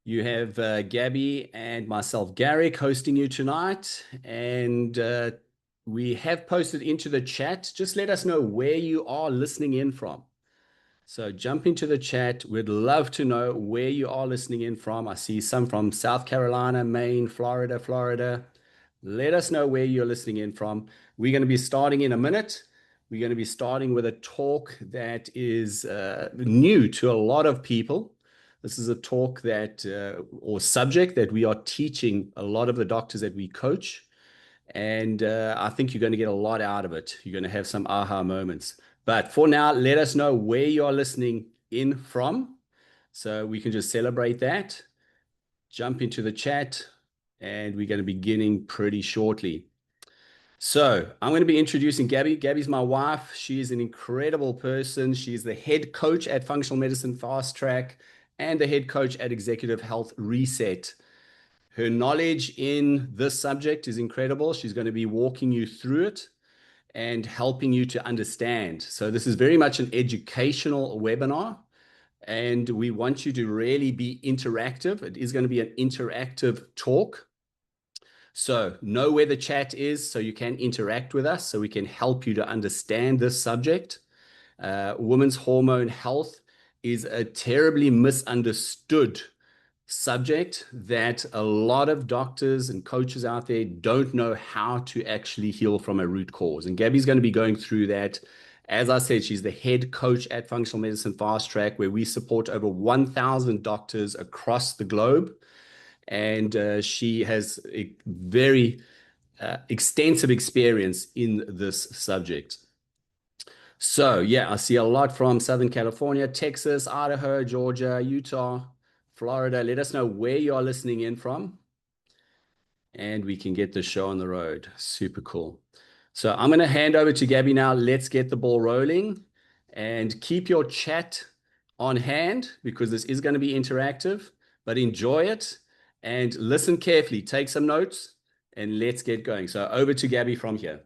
You have Gabby and myself, Garrick, hosting you tonight. And we have posted into the chat. Just let us know where you are listening in from. So jump into the chat. We'd love to know where you are listening in from. I see some from South Carolina, Maine, Florida. Let us know where you're listening in from. We're going to be starting in a minute. We're going to be starting with a talk that is new to a lot of people. This is a talk that, or subject that we are teaching a lot of the doctors that we coach. And I think you're going to get a lot out of it. You're going to have some aha moments. But for now, let us know where you are listening in from so we can just celebrate that. Jump into the chat, and we're going to be beginning pretty shortly. So I'm going to be introducing Gabby. Gabby's my wife. She is an incredible person. She's the head coach at Functional Medicine Fast Track and the head coach at Executive Health Reset. Her knowledge in this subject is incredible. She's going to be walking you through it and helping you to understand. So this is very much an educational webinar, and we want you to really be interactive. It is going to be an interactive talk. So know where the chat is so you can interact with us, so we can help you to understand this subject. Women's hormone health is a terribly misunderstood subject that a lot of doctors and coaches out there don't know how to actually heal from a root cause. And Gabby's going to be going through that. As I said, she's the head coach at Functional Medicine Fast Track, where we support over 1,000 doctors across the globe. And she has a very extensive experience in this subject. So, yeah, I see a lot from Southern California, Texas, Idaho, Georgia, Utah, Florida. Let us know where you are listening in from, and we can get the show on the road. Super cool. So I'm going to hand over to Gabby now. Let's get the ball rolling, and keep your chat on hand because this is going to be interactive, but enjoy it and listen carefully. Take some notes and let's get going. So over to Gabby from here.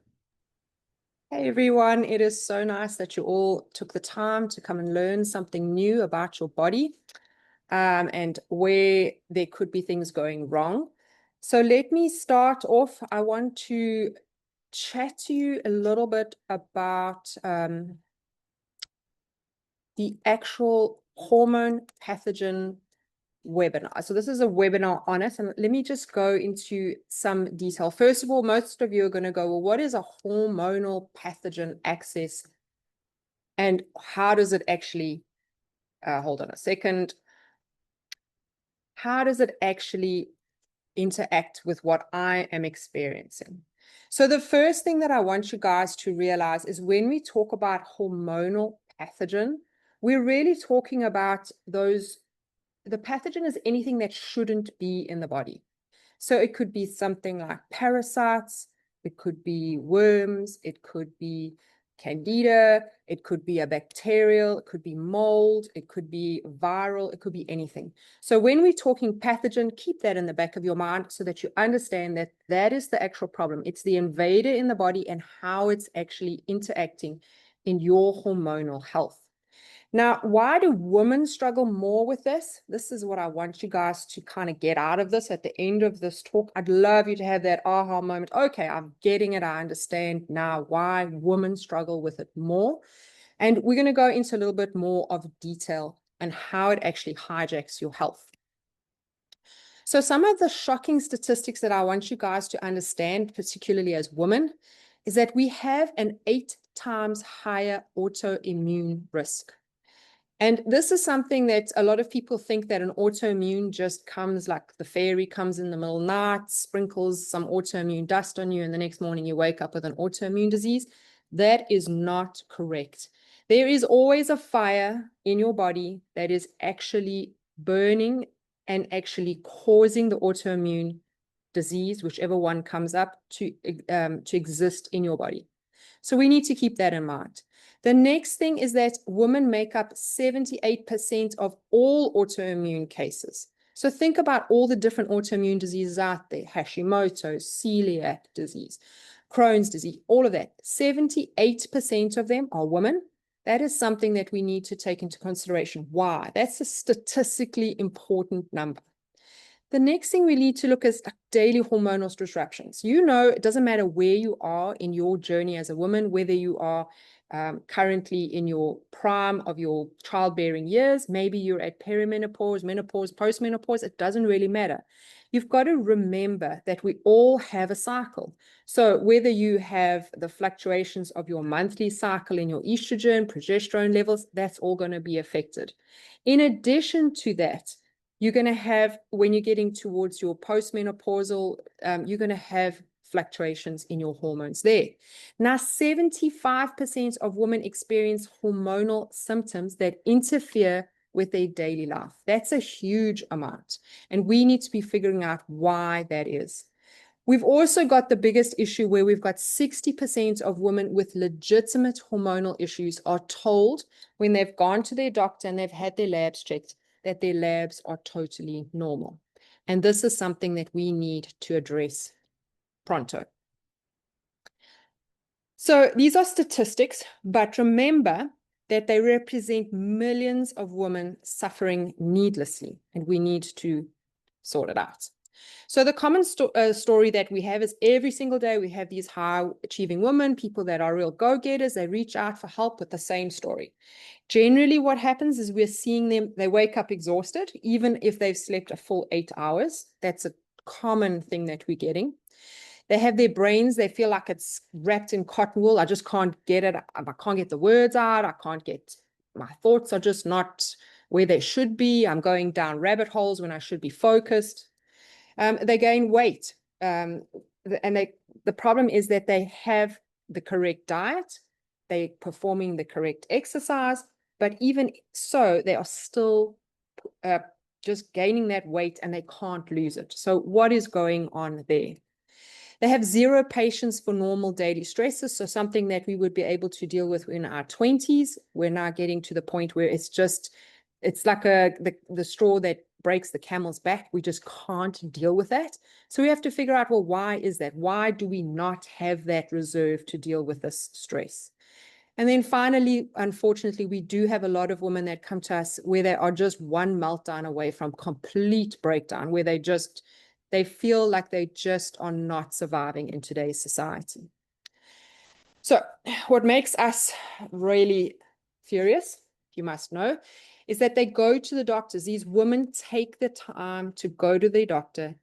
Hey everyone, it is so nice that you all took the time to come and learn something new about your body and where there could be things going wrong. So let me start off. I want to chat to you a little bit about the actual hormone pathogen webinar. So this is a webinar on it, and let me just go into some detail. First of all, most of you are going to go, well, what is a hormonal pathogen axis and how does it actually, hold on a second, how does it actually interact with what I am experiencing? So the first thing that I want you guys to realize is when we talk about hormonal pathogen, we're really talking about those. The pathogen is anything that shouldn't be in the body. So it could be something like parasites, it could be worms, it could be candida, it could be a bacterial, it could be mold, it could be viral, it could be anything. So when we're talking pathogen, keep that in the back of your mind so that you understand that that is the actual problem. It's the invader in the body and how it's actually interacting in your hormonal health. Now, why do women struggle more with this? This is what I want you guys to kind of get out of this at the end of this talk. I'd love you to have that aha moment. Okay, I'm getting it. I understand now why women struggle with it more. And we're going to go into a little bit more of detail and how it actually hijacks your health. So some of the shocking statistics that I want you guys to understand, particularly as women, is that we have an 8 times higher autoimmune risk. And this is something that a lot of people think that an autoimmune just comes like the fairy comes in the middle of the night, sprinkles some autoimmune dust on you, and the next morning you wake up with an autoimmune disease. That is not correct. There is always a fire in your body that is actually burning and actually causing the autoimmune disease, whichever one comes up, to exist in your body. So we need to keep that in mind. The next thing is that women make up 78% of all autoimmune cases. So think about all the different autoimmune diseases out there: Hashimoto's, celiac disease, Crohn's disease, all of that. 78% of them are women. That is something that we need to take into consideration. Why? That's a statistically important number. The next thing we need to look is daily hormonal disruptions. You know, it doesn't matter where you are in your journey as a woman, whether you are currently in your prime of your childbearing years, maybe you're at perimenopause, menopause, postmenopause, it doesn't really matter. You've got to remember that we all have a cycle. So whether you have the fluctuations of your monthly cycle in your estrogen, progesterone levels, that's all going to be affected. In addition to that, you're going to have, when you're getting towards your postmenopausal, you're going to have fluctuations in your hormones there. Now, 75% of women experience hormonal symptoms that interfere with their daily life. That's a huge amount. And we need to be figuring out why that is. We've also got the biggest issue where we've got 60% of women with legitimate hormonal issues are told when they've gone to their doctor and they've had their labs checked that their labs are totally normal. And this is something that we need to address pronto. So these are statistics, but remember that they represent millions of women suffering needlessly, and we need to sort it out. So the common story that we have is every single day we have these high-achieving women, people that are real go-getters, they reach out for help with the same story. Generally, what happens is we're seeing them, they wake up exhausted, even if they've slept a full 8 hours. That's a common thing that we're getting. They have their brains, they feel like it's wrapped in cotton wool. I just can't get it. I can't get the words out. I can't get, my thoughts are just not where they should be. I'm going down rabbit holes when I should be focused. They gain weight. And the problem is that they have the correct diet. They're performing the correct exercise. But even so, they are still just gaining that weight and they can't lose it. So what is going on there? They have zero patience for normal daily stresses. So something that we would be able to deal with in our 20s, we're now getting to the point where it's like the straw that breaks the camel's back. We just can't deal with that. So we have to figure out, well, why is that? Why do we not have that reserve to deal with this stress? And then finally, unfortunately, we do have a lot of women that come to us where they are just one meltdown away from complete breakdown, where they feel like they just are not surviving in today's society. So what makes us really furious, you must know, is that they go to the doctors. These women take the time to go to their doctor.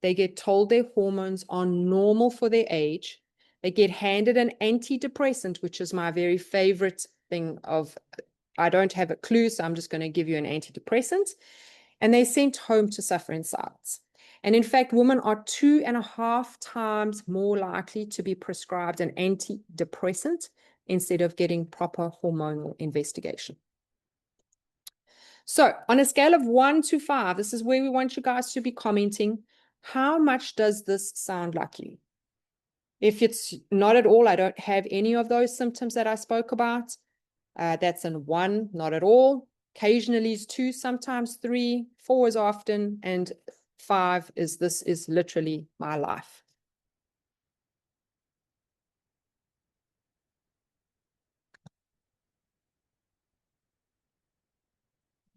They get told their hormones are normal for their age. They get handed an antidepressant, which is my very favorite thing of, I don't have a clue, so I'm just going to give you an antidepressant. And they're sent home to suffer in silence. And in fact, women are 2.5 times more likely to be prescribed an antidepressant instead of getting proper hormonal investigation. So on a scale of 1 to 5, this is where we want you guys to be commenting. How much does this sound like you? If it's not at all, I don't have any of those symptoms that I spoke about. That's in 1, not at all. Occasionally is 2, sometimes 3, 4 is often, and 5 is this is literally my life.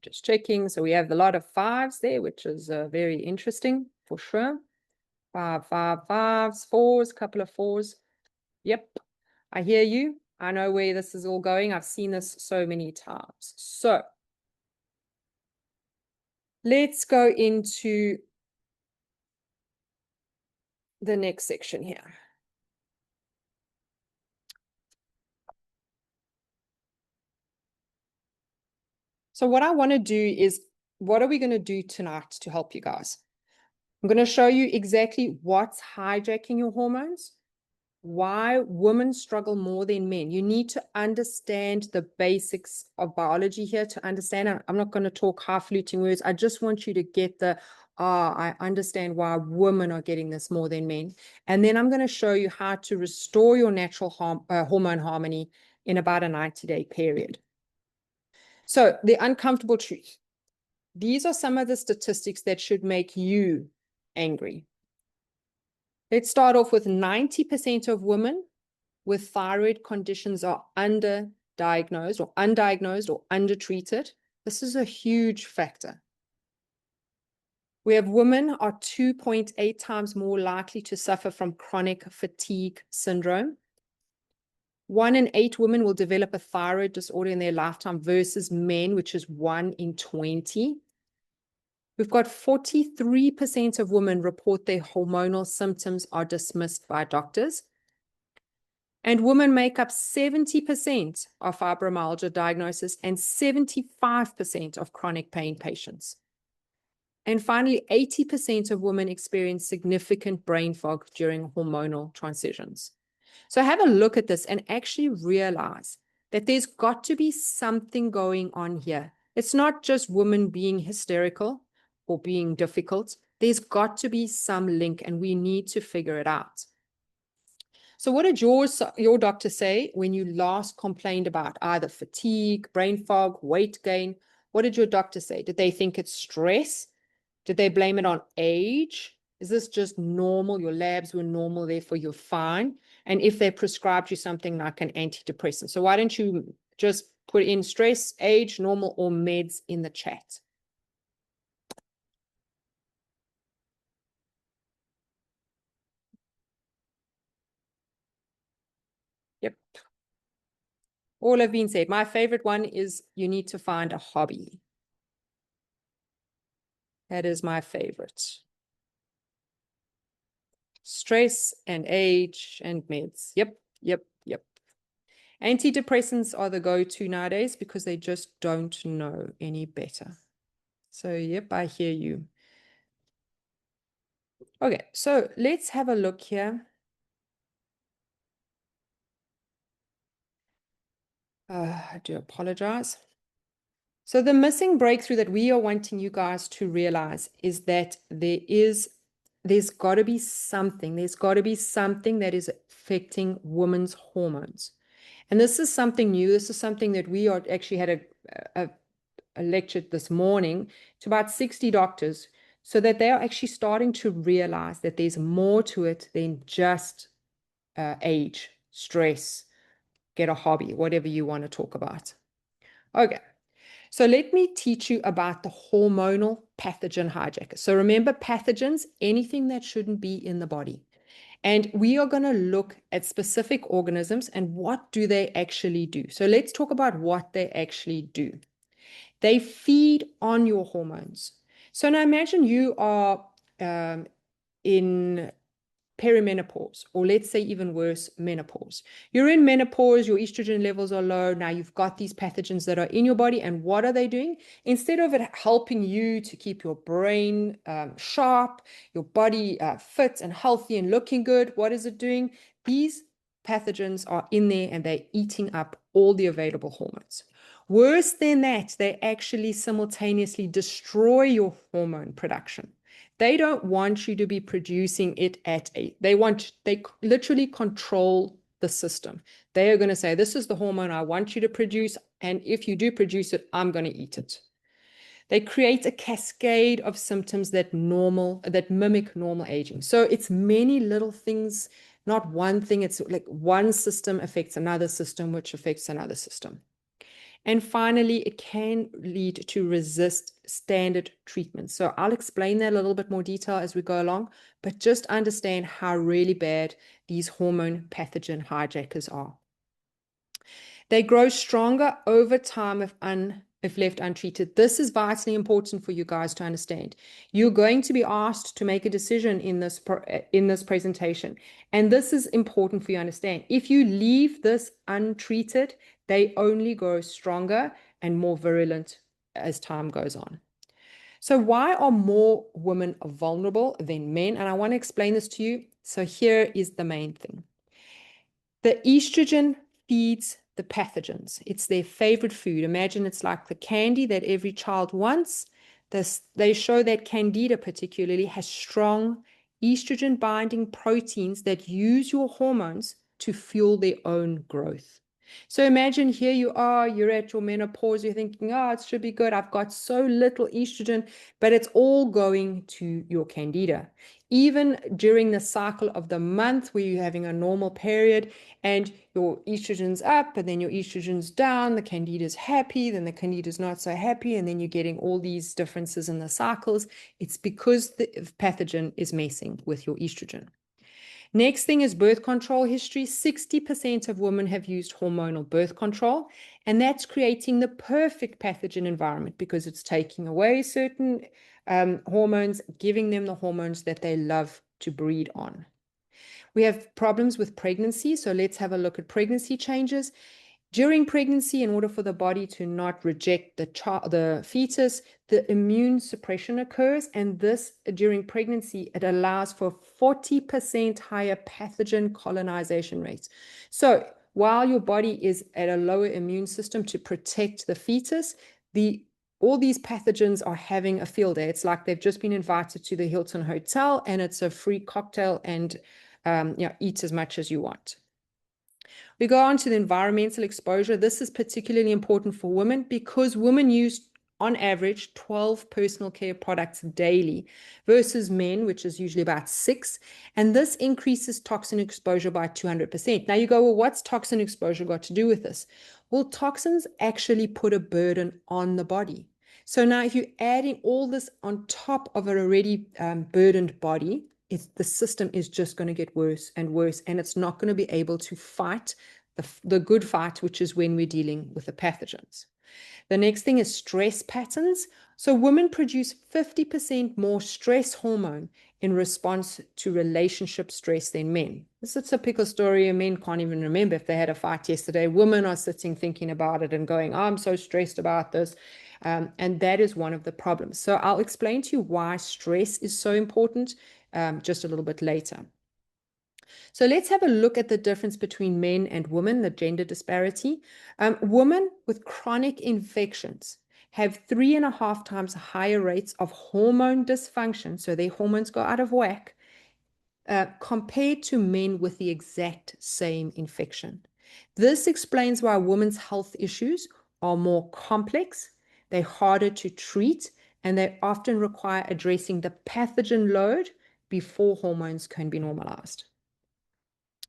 Just checking. So we have a lot of 5s there, which is very interesting for sure. 5, 5, 5s, 4s, couple of 4s. Yep, I hear you. I know where this is all going. I've seen this so many times. So let's go into the next section here. So what I want to do is, what are we going to do tonight to help you guys? I'm going to show you exactly what's hijacking your hormones, why women struggle more than men. You need to understand the basics of biology here to understand. I'm not going to talk highfalutin words. I just want you to get I understand why women are getting this more than men. And then I'm going to show you how to restore your natural hormone harmony in about a 90-day period. So the uncomfortable truth. These are some of the statistics that should make you angry. Let's start off with 90% of women with thyroid conditions are underdiagnosed or undiagnosed or undertreated. This is a huge factor. We have women are 2.8 times more likely to suffer from chronic fatigue syndrome. 1 in 8 women will develop a thyroid disorder in their lifetime versus men, which is 1 in 20. We've got 43% of women report their hormonal symptoms are dismissed by doctors. And women make up 70% of fibromyalgia diagnosis and 75% of chronic pain patients. And finally, 80% of women experience significant brain fog during hormonal transitions. So have a look at this and actually realize that there's got to be something going on here. It's not just women being hysterical or being difficult. There's got to be some link, and we need to figure it out. So what did your doctor say when you last complained about either fatigue, brain fog, weight gain? What did your doctor say? Did they think it's stress? Did they blame it on age? Is this just normal? Your labs were normal, therefore you're fine. And if they prescribed you something like an antidepressant. So why don't you just put in stress, age, normal, or meds in the chat? Yep. All have been said. My favorite one is you need to find a hobby. That is my favorite. Stress and age and meds. Yep. Antidepressants are the go-to nowadays because they just don't know any better. So, yep, I hear you. Okay, so let's have a look here. I do apologize. So the missing breakthrough that we are wanting you guys to realize is that there's got to be something. There's got to be something that is affecting women's hormones. And this is something new. This is something that we are actually had a lecture this morning to about 60 doctors, so that they are actually starting to realize that there's more to it than just age, stress, get a hobby, whatever you want to talk about. Okay, so let me teach you about the hormonal pathogen hijackers. So remember, pathogens, anything that shouldn't be in the body. And we are going to look at specific organisms and what do they actually do. So let's talk about what they actually do. They feed on your hormones. So now imagine you are in perimenopause, or let's say even worse, menopause. You're in menopause, your estrogen levels are low. Now you've got these pathogens that are in your body, and what are they doing? Instead of it helping you to keep your brain sharp, your body fit and healthy and looking good, what is it doing? These pathogens are in there and they're eating up all the available hormones. Worse than that, they actually simultaneously destroy your hormone production. They don't want you to be producing it they literally control the system. They are going to say, this is the hormone I want you to produce, and if you do produce it, I'm going to eat it. They create a cascade of symptoms that mimic normal aging. So it's many little things, not one thing. It's like one system affects another system, which affects another system. And finally, it can lead to resist standard treatments. So I'll explain that a little bit more detail as we go along, but just understand how really bad these hormone pathogen hijackers are. They grow stronger over time if left untreated. This is vitally important for you guys to understand. You're going to be asked to make a decision in this presentation. And this is important for you to understand. If you leave this untreated, they only grow stronger and more virulent as time goes on. So why are more women vulnerable than men? And I want to explain this to you. So here is the main thing. The estrogen feeds the pathogens. It's their favorite food. Imagine it's like the candy that every child wants. They show that Candida particularly has strong estrogen binding proteins that use your hormones to fuel their own growth. So imagine here you are, you're at your menopause, you're thinking, oh, it should be good. I've got so little estrogen, but it's all going to your candida. Even during the cycle of the month where you're having a normal period and your estrogen's up and then your estrogen's down, the candida's happy, then the candida's not so happy, and then you're getting all these differences in the cycles. It's because the pathogen is messing with your estrogen. Next thing is birth control history. 60% of women have used hormonal birth control, and that's creating the perfect pathogen environment because it's taking away certain hormones, giving them the hormones that they love to breed on. We have problems with pregnancy, so let's have a look at pregnancy changes. During pregnancy, in order for the body to not reject the fetus, the immune suppression occurs, and this, during pregnancy, it allows for 40% higher pathogen colonization rates. So while your body is at a lower immune system to protect the fetus, all these pathogens are having a field day. It's like they've just been invited to the Hilton Hotel, and it's a free cocktail, and eat as much as you want. We go on to the environmental exposure. This is particularly important for women because women use, on average, 12 personal care products daily versus men, which is usually about 6. And this increases toxin exposure by 200%. Now you go, well, what's toxin exposure got to do with this? Well, toxins actually put a burden on the body. So now if you're adding all this on top of an already burdened body, the system is just going to get worse and worse, and it's not going to be able to fight the good fight, which is when we're dealing with the pathogens. The next thing is stress patterns. So women produce 50% more stress hormone in response to relationship stress than men. This is a typical story. Men can't even remember if they had a fight yesterday. Women are sitting thinking about it and going, oh, I'm so stressed about this. And that is one of the problems. So I'll explain to you why stress is so important just a little bit later. So let's have a look at the difference between men and women, the gender disparity. Women with chronic infections have 3.5 times higher rates of hormone dysfunction, so their hormones go out of whack, compared to men with the exact same infection. This explains why women's health issues are more complex, they're harder to treat, and they often require addressing the pathogen load before hormones can be normalized.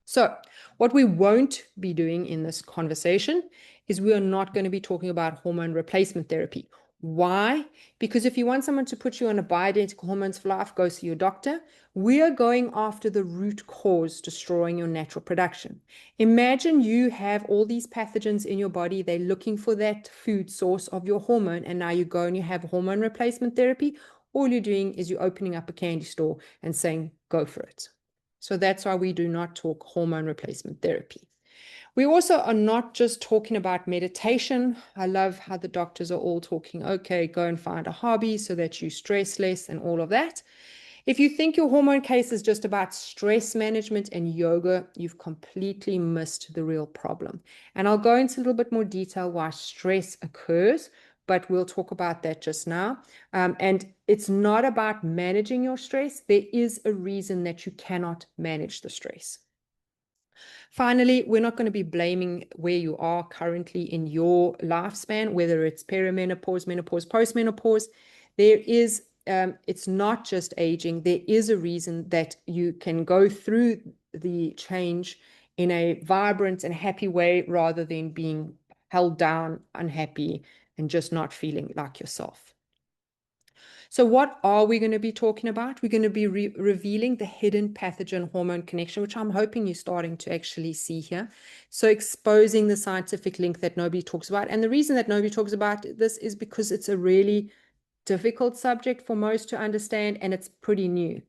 So what we won't be doing in this conversation is we are not going to be talking about hormone replacement therapy. Why? Because if you want someone to put you on a bioidentical hormones for life, go see your doctor. We are going after the root cause destroying your natural production. Imagine you have all these pathogens in your body. They're looking for that food source of your hormone, and now you go and you have hormone replacement therapy. All you're doing is you're opening up a candy store and saying, go for it. So that's why we do not talk hormone replacement therapy. We also are not just talking about meditation. I love how the doctors are all talking, okay, go and find a hobby so that you stress less and all of that. If you think your hormone case is just about stress management and yoga, you've completely missed the real problem. And I'll go into a little bit more detail why stress occurs, but we'll talk about that just now. And it's not about managing your stress. There is a reason that you cannot manage the stress. Finally, we're not going to be blaming where you are currently in your lifespan, whether it's perimenopause, menopause, postmenopause. There is, it's not just aging. There is a reason that you can go through the change in a vibrant and happy way rather than being held down, unhappy, and just not feeling like yourself. So what are we going to be talking about? We're going to be revealing the hidden pathogen hormone connection, which I'm hoping you're starting to actually see here. So exposing the scientific link that nobody talks about. And the reason that nobody talks about this is because it's a really difficult subject for most to understand, and it's pretty new.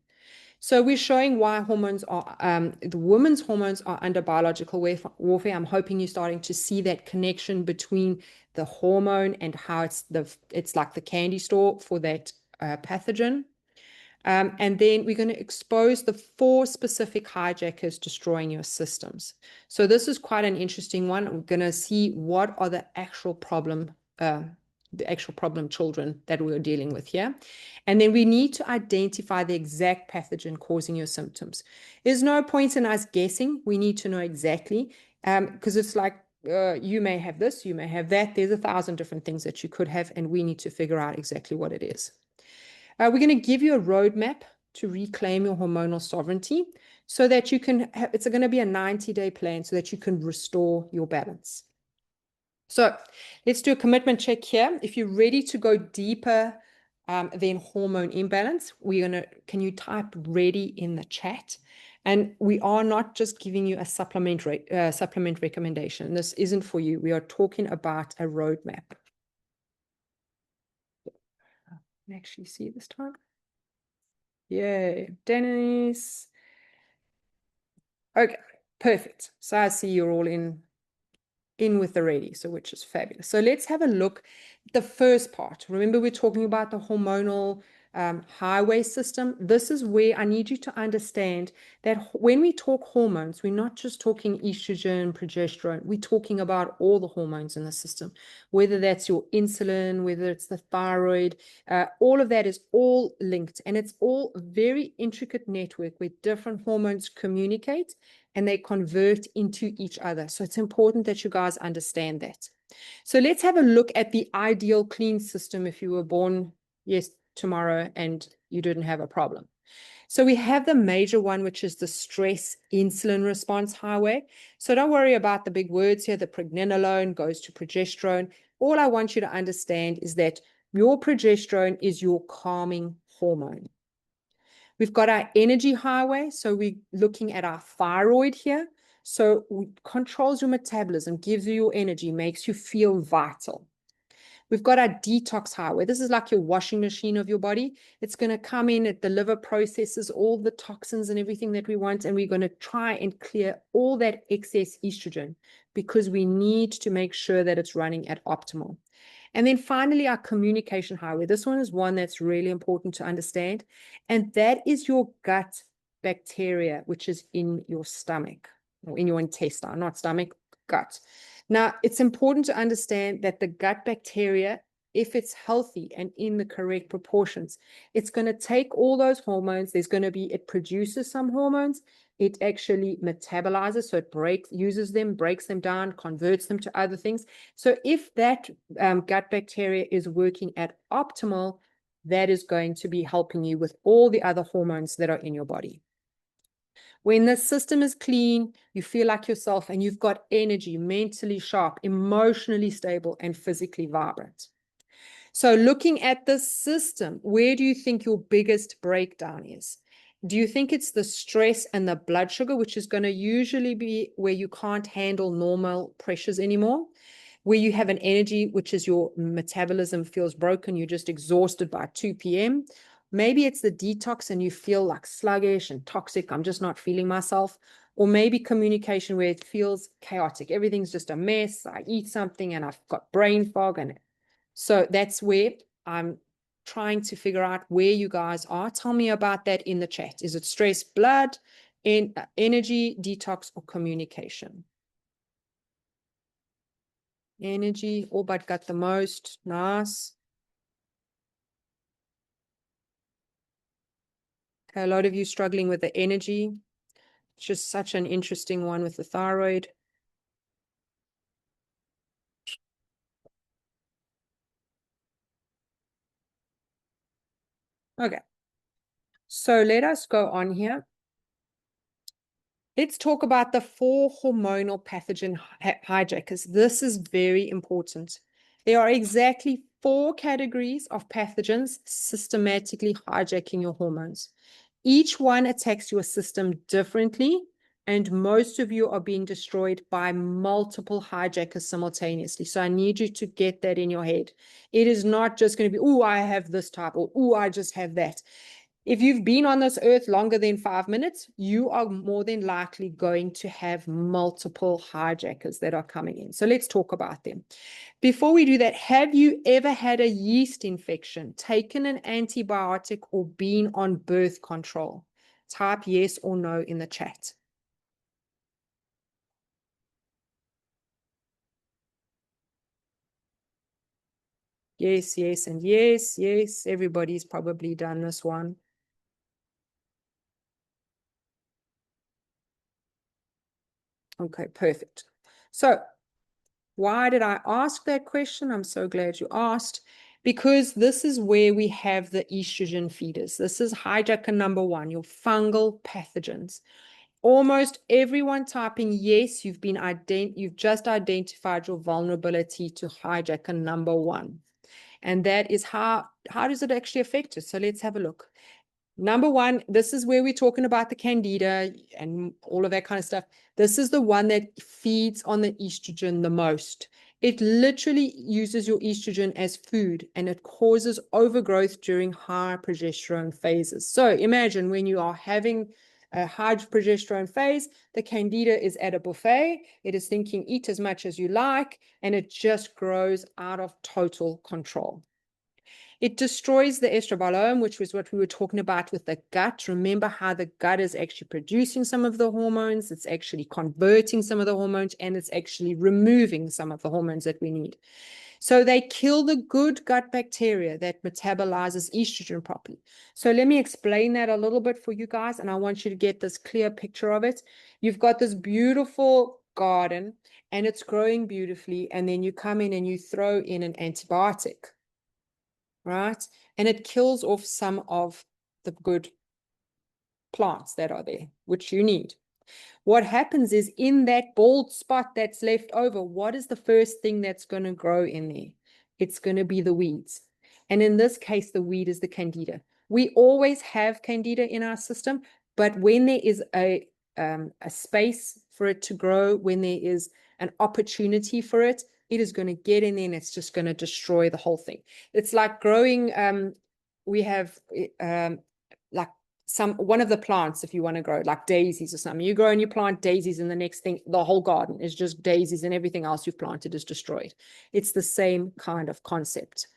So we're showing why hormones are, the women's hormones are under biological warfare. I'm hoping you're starting to see that connection between the hormone and how it's like the candy store for that pathogen. And then we're going to expose the 4 specific hijackers destroying your systems. So this is quite an interesting one. We're going to see what are the actual problem children that we're dealing with here. And then we need to identify the exact pathogen causing your symptoms. There's no point in us guessing. We need to know exactly, because it's like you may have this, you may have that. There's 1,000 different things that you could have, and we need to figure out exactly what it is. We're going to give you a roadmap to reclaim your hormonal sovereignty so that you can have, it's going to be a 90-day plan so that you can restore your balance. So let's do a commitment check here. If you're ready to go deeper than hormone imbalance, can you type ready in the chat? And we are not just giving you a supplement recommendation. This isn't for you. We are talking about a roadmap. I can actually see this time. Yay, Dennis. Okay, perfect. So I see you're all in with the ready, so which is fabulous. So let's have a look at the first part. Remember, we're talking about the hormonal highway system. This is where I need you to understand that when we talk hormones, we're not just talking estrogen, progesterone. We're talking about all the hormones in the system, whether that's your insulin, whether it's the thyroid, all of that is all linked, and it's all a very intricate network where different hormones communicate and they convert into each other. So it's important that you guys understand that. So let's have a look at the ideal clean system if you were born, yes, tomorrow and you didn't have a problem. So we have the major one, which is the stress insulin response highway. So don't worry about the big words here. The pregnenolone goes to progesterone. All I want you to understand is that your progesterone is your calming hormone. We've got our energy highway. So we're looking at our thyroid here. So it controls your metabolism, gives you your energy, makes you feel vital. We've got our detox highway. This is like your washing machine of your body. It's going to come in, the liver processes all the toxins and everything that we want, and we're going to try and clear all that excess estrogen because we need to make sure that it's running at optimal. And then finally, our communication highway. This one is one that's really important to understand, and that is your gut bacteria, which is in your stomach or in your intestine, not stomach, gut. Now, it's important to understand that the gut bacteria, if it's healthy and in the correct proportions, it's going to take all those hormones. It produces some hormones. It actually metabolizes, so it uses them, breaks them down, converts them to other things. So if that gut bacteria is working at optimal, that is going to be helping you with all the other hormones that are in your body. When the system is clean, you feel like yourself and you've got energy, mentally sharp, emotionally stable, and physically vibrant. So looking at the system, where do you think your biggest breakdown is? Do you think it's the stress and the blood sugar, which is going to usually be where you can't handle normal pressures anymore? Where you have an energy, which is your metabolism feels broken, you're just exhausted by 2 p.m., maybe it's the detox and you feel like sluggish and toxic. I'm just not feeling myself. Or maybe communication where it feels chaotic. Everything's just a mess. I eat something and I've got brain fog. And so that's where I'm trying to figure out where you guys are. Tell me about that in the chat. Is it stress, blood, energy, detox, or communication? Energy, all but got the most. Nice. A lot of you struggling with the energy. It's just such an interesting one with the thyroid. Okay. So let us go on here. Let's talk about the 4 hormonal pathogen hijackers. This is very important. There are exactly 4 categories of pathogens systematically hijacking your hormones. Each one attacks your system differently, and most of you are being destroyed by multiple hijackers simultaneously. So I need you to get that in your head. It is not just going to be, oh, I have this type, or oh, I just have that. If you've been on this earth longer than 5 minutes, you are more than likely going to have multiple hijackers that are coming in. So let's talk about them. Before we do that, have you ever had a yeast infection, taken an antibiotic, or been on birth control? Type yes or no in the chat. Yes, yes, and yes, yes. Everybody's probably done this one. Okay, perfect. So Why did I ask that question? I'm so glad you asked. Because this is where we have the estrogen feeders. This is hijacker number one, your fungal pathogens. Almost everyone typing yes, you've just identified your vulnerability to hijacker number one. And that is how does it actually affect us? So let's have a look. Number one, this is where we're talking about the candida and all of that kind of stuff. This is the one that feeds on the estrogen the most. It literally uses your estrogen as food, and it causes overgrowth during high progesterone phases. So imagine when you are having a high progesterone phase, the candida is at a buffet. It is thinking, eat as much as you like, and it just grows out of total control. It destroys the estrobolome, which was what we were talking about with the gut. Remember how the gut is actually producing some of the hormones, it's actually converting some of the hormones, and it's actually removing some of the hormones that we need. So they kill the good gut bacteria that metabolizes estrogen properly. So let me explain that a little bit for you guys, and I want you to get this clear picture of it. You've got this beautiful garden, and it's growing beautifully, and then you come in and you throw in an antibiotic, right? And it kills off some of the good plants that are there, which you need. What happens is, in that bald spot that's left over, what is the first thing that's going to grow in there? It's going to be the weeds. And in this case, the weed is the candida. We always have candida in our system, but when there is a space for it to grow, when there is an opportunity for it, it is going to get in there and it's just going to destroy the whole thing. It's like growing, we have like one of the plants, if you want to grow like daisies or something, you grow and you plant daisies, and the next thing, the whole garden is just daisies, and everything else you've planted is destroyed. It's the same kind of concept.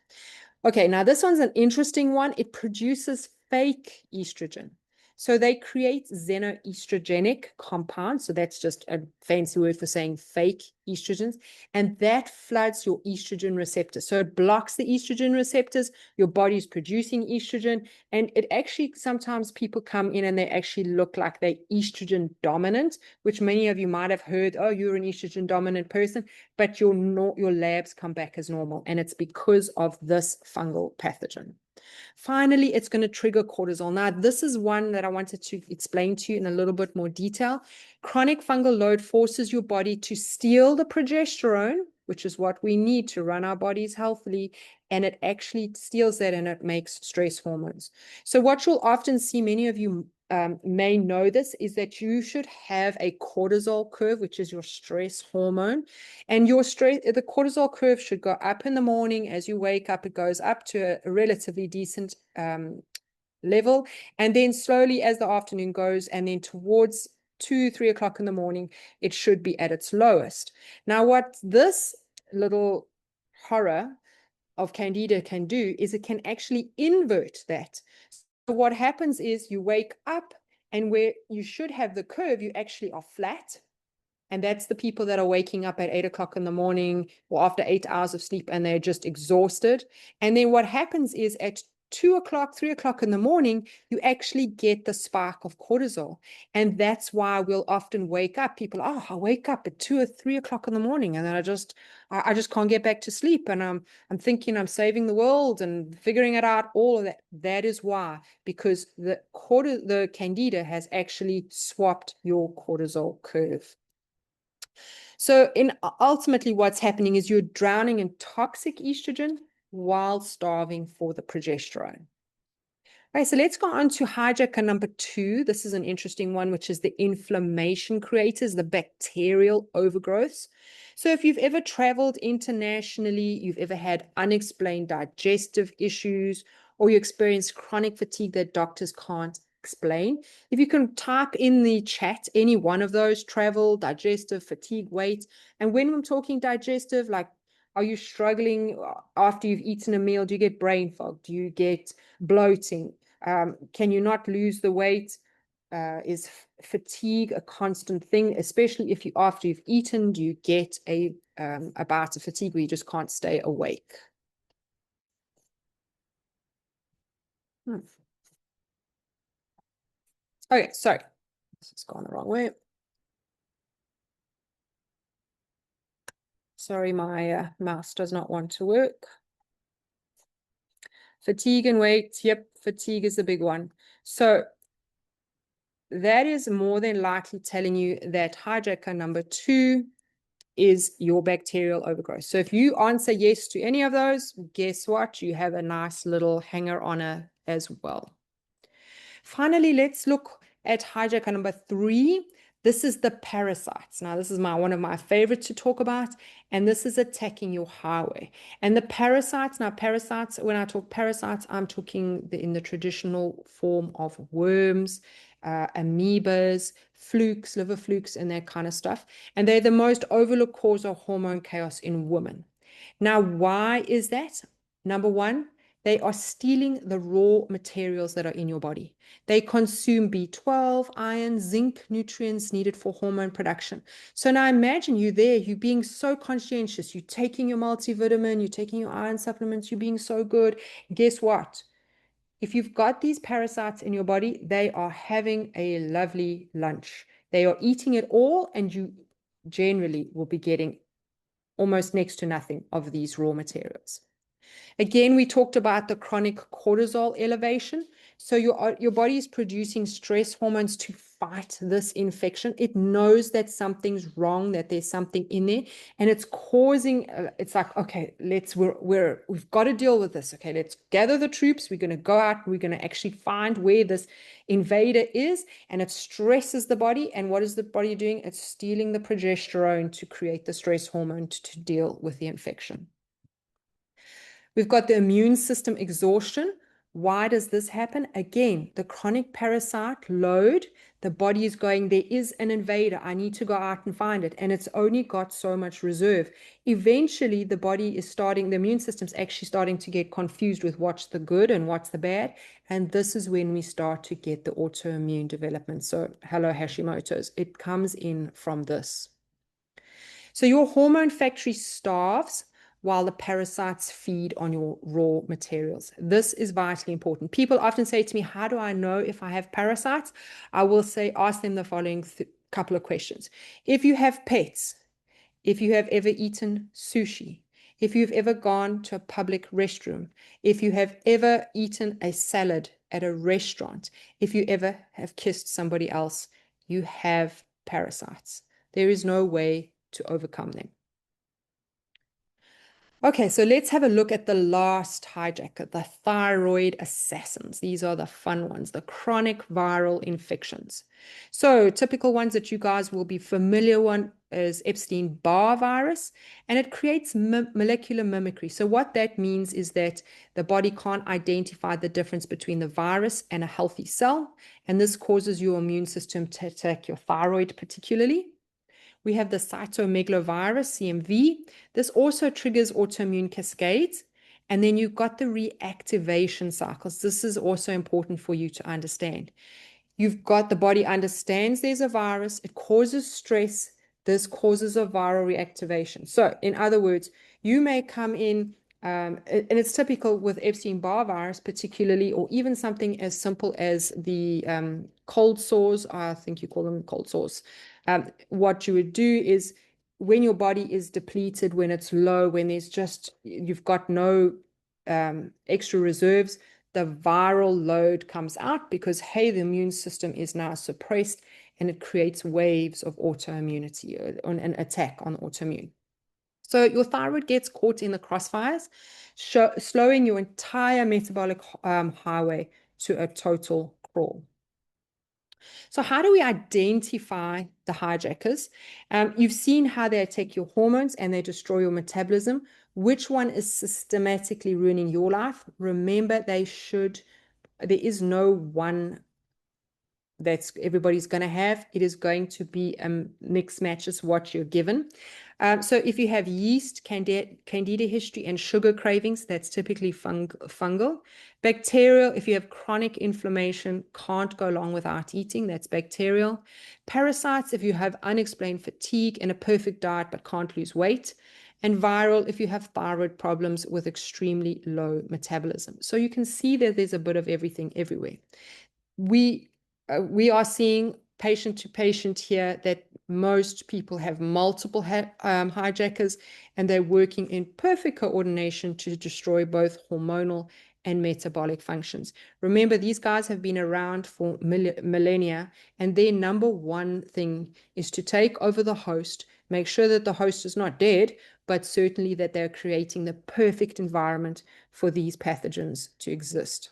Okay, now this one's an interesting one. It produces fake estrogen. So they create xenoestrogenic compounds. So that's just a fancy word for saying fake estrogens. And that floods your estrogen receptors. So it blocks the estrogen receptors. Your body's producing estrogen. And it actually, sometimes people come in and they actually look like they're estrogen dominant, which many of you might have heard, oh, you're an estrogen dominant person, but your labs come back as normal. And it's because of this fungal pathogen. Finally, it's going to trigger cortisol. Now, this is one that I wanted to explain to you in a little bit more detail. Chronic fungal load forces your body to steal the progesterone, which is what we need to run our bodies healthily, and it actually steals that and it makes stress hormones. So what you'll often see, many of you may know this, is that you should have a cortisol curve, which is your stress hormone. And the cortisol curve should go up in the morning. As you wake up, it goes up to a relatively decent level. And then slowly as the afternoon goes, and then towards 2-3 o'clock in the morning, it should be at its lowest. Now, what this little horror of candida can do is it can actually invert that. So what happens is you wake up, and where you should have the curve, you actually are flat. And that's the people that are waking up at 8 o'clock in the morning or after 8 hours of sleep, and they're just exhausted. And then what happens is at 2 o'clock, 3 o'clock in the morning, you actually get the spike of cortisol. And that's why we'll often wake up. People, oh, I wake up at 2 or 3 o'clock in the morning, and then I just can't get back to sleep. And I'm thinking I'm saving the world and figuring it out, all of that. That is why, because the candida has actually swapped your cortisol curve. So ultimately what's happening is you're drowning in toxic estrogen while starving for the progesterone. All right, so let's go on to hijacker number 2. This is an interesting one, which is the inflammation creators, the bacterial overgrowths. So if you've ever traveled internationally, you've ever had unexplained digestive issues, or you experience chronic fatigue that doctors can't explain, if you can type in the chat any one of those: travel, digestive, fatigue, weight. And when I'm talking digestive, like, are you struggling after you've eaten a meal? Do you get brain fog? Do you get bloating? Can you not lose the weight? Is fatigue a constant thing, especially if after you've eaten? Do you get a bout of fatigue where you just can't stay awake? Okay, sorry, this has gone the wrong way. Sorry, my mouse does not want to work. Fatigue and weight. Yep, fatigue is the big one. So that is more than likely telling you that hijacker number 2 is your bacterial overgrowth. So if you answer yes to any of those, guess what? You have a nice little hanger on as well. Finally, let's look at hijacker number 3. This is the parasites. Now, this is one of my favorites to talk about, and this is attacking your highway. And the parasites, now parasites, when I talk parasites, I'm talking in the traditional form of worms, amoebas, flukes, liver flukes, and that kind of stuff. And they're the most overlooked cause of hormone chaos in women. Now, why is that? Number one, they are stealing the raw materials that are in your body. They consume B12, iron, zinc, nutrients needed for hormone production. So now imagine you there, you being so conscientious, you're taking your multivitamin, you're taking your iron supplements, you're being so good. Guess what? If you've got these parasites in your body, they are having a lovely lunch. They are eating it all, and you generally will be getting almost next to nothing of these raw materials. Again, we talked about the chronic cortisol elevation. So your body is producing stress hormones to fight this infection. It knows that something's wrong, that there's something in there, and it's causing, it's like, okay, we've got to deal with this. Okay, let's gather the troops. We're going to go out. We're going to actually find where this invader is, and it stresses the body. And what is the body doing? It's stealing the progesterone to create the stress hormone to deal with the infection. We've got the immune system exhaustion. Why does this happen? Again, the chronic parasite load, the body is going, there is an invader. I need to go out and find it. And it's only got so much reserve. Eventually, the body is starting, the immune system's actually starting to get confused with what's the good and what's the bad. And this is when we start to get the autoimmune development. So, hello, Hashimoto's. It comes in from this. So your hormone factory starves while the parasites feed on your raw materials. This is vitally important. People often say to me, how do I know if I have parasites? I will say, ask them the following couple of questions. If you have pets, if you have ever eaten sushi, if you've ever gone to a public restroom, if you have ever eaten a salad at a restaurant, if you ever have kissed somebody else, you have parasites. There is no way to overcome them. Okay, so let's have a look at the last hijacker, the thyroid assassins. These are the fun ones, the chronic viral infections. So typical ones that you guys will be familiar with is Epstein-Barr virus, and it creates molecular mimicry. So what that means is that the body can't identify the difference between the virus and a healthy cell, and this causes your immune system to attack your thyroid particularly. We have the cytomegalovirus, CMV. This also triggers autoimmune cascades. And then you've got the reactivation cycles. This is also important for you to understand. You've got the body understands there's a virus. It causes stress. This causes a viral reactivation. So in other words, you may come in, and it's typical with Epstein-Barr virus particularly, or even something as simple as the cold sores. I think you call them cold sores. What you would do is when your body is depleted, when it's low, when you've got no extra reserves, the viral load comes out because, hey, the immune system is now suppressed, and it creates waves of autoimmunity, or an attack on autoimmune. So your thyroid gets caught in the crossfires, slowing your entire metabolic highway to a total crawl. So how do we identify the hijackers? You've seen how they attack your hormones and they destroy your metabolism. Which one is systematically ruining your life? Remember, there is no one that's everybody's going to have. It is going to be a mix matches what you're given. So if you have yeast, candida history, and sugar cravings, that's typically fungal. Bacterial, if you have chronic inflammation, can't go long without eating, that's bacterial. Parasites, if you have unexplained fatigue and a perfect diet but can't lose weight. And viral, if you have thyroid problems with extremely low metabolism. So you can see that there's a bit of everything everywhere. We are seeing patient to patient here that most people have multiple hijackers, and they're working in perfect coordination to destroy both hormonal and metabolic functions. Remember, these guys have been around for millennia, and their number one thing is to take over the host, make sure that the host is not dead, but certainly that they're creating the perfect environment for these pathogens to exist.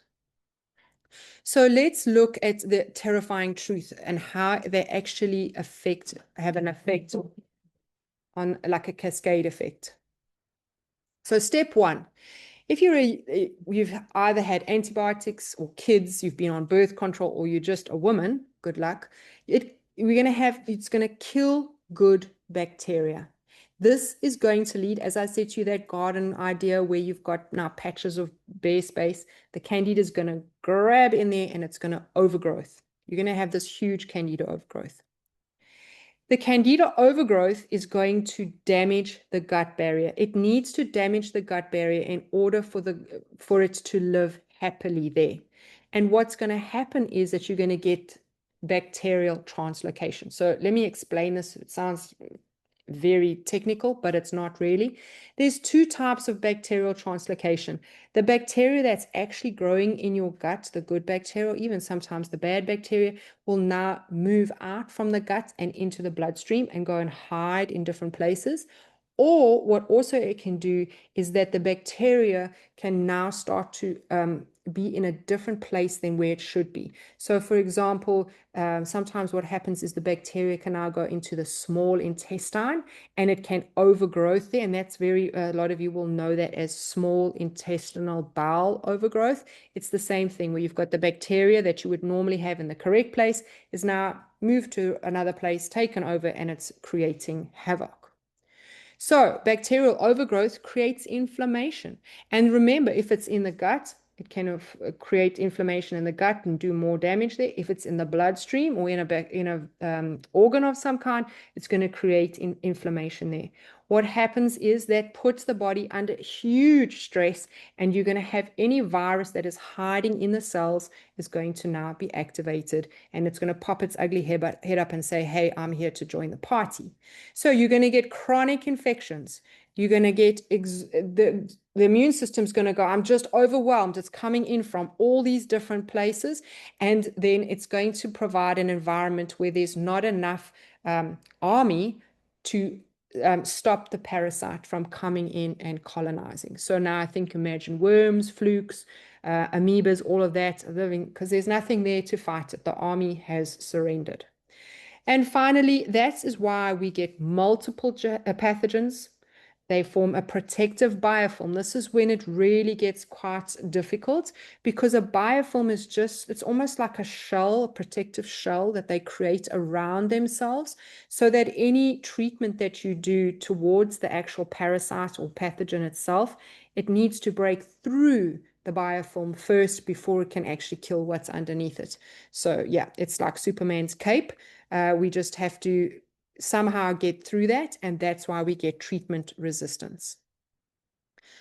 So let's look at the terrifying truth and how they actually have an effect on, like a cascade effect. So step one, if you've either had antibiotics or kids, you've been on birth control, or you're just a woman, good luck. It's going to kill good bacteria. This is going to lead, as I said to you, that garden idea where you've got now patches of bare space. The candida is going to grab in there and it's going to overgrowth. You're going to have this huge candida overgrowth. The candida overgrowth is going to damage the gut barrier. It needs to damage the gut barrier in order for it to live happily there. And what's going to happen is that you're going to get bacterial translocation. So let me explain this. It sounds very technical, but it's not really. There's two types of bacterial translocation. The bacteria that's actually growing in your gut, the good bacteria, or even sometimes the bad bacteria, will now move out from the gut and into the bloodstream and go and hide in different places. Or what also it can do is that the bacteria can now start to be in a different place than where it should be. So for example, sometimes what happens is the bacteria can now go into the small intestine and it can overgrowth there. And that's a lot of you will know that as small intestinal bowel overgrowth. It's the same thing where you've got the bacteria that you would normally have in the correct place is now moved to another place, taken over, and it's creating havoc. So bacterial overgrowth creates inflammation. And remember, if it's in the gut, it can create inflammation in the gut and do more damage there. If it's in the bloodstream or in a organ of some kind, it's going to create inflammation there. What happens is that puts the body under huge stress, and you're going to have any virus that is hiding in the cells is going to now be activated, and it's going to pop its ugly head up and say, hey, I'm here to join the party. So you're going to get chronic infections. You're going to get the immune system's going to go, I'm just overwhelmed. It's coming in from all these different places. And then it's going to provide an environment where there's not enough army to stop the parasite from coming in and colonizing. So now I think imagine worms, flukes, amoebas, all of that living, because there's nothing there to fight it. The army has surrendered. And finally, that is why we get multiple pathogens. They form a protective biofilm. This is when it really gets quite difficult, because a biofilm is it's almost like a shell, a protective shell that they create around themselves, so that any treatment that you do towards the actual parasite or pathogen itself, it needs to break through the biofilm first before it can actually kill what's underneath it. So yeah, it's like Superman's cape. We just have to somehow get through that, and that's why we get treatment resistance.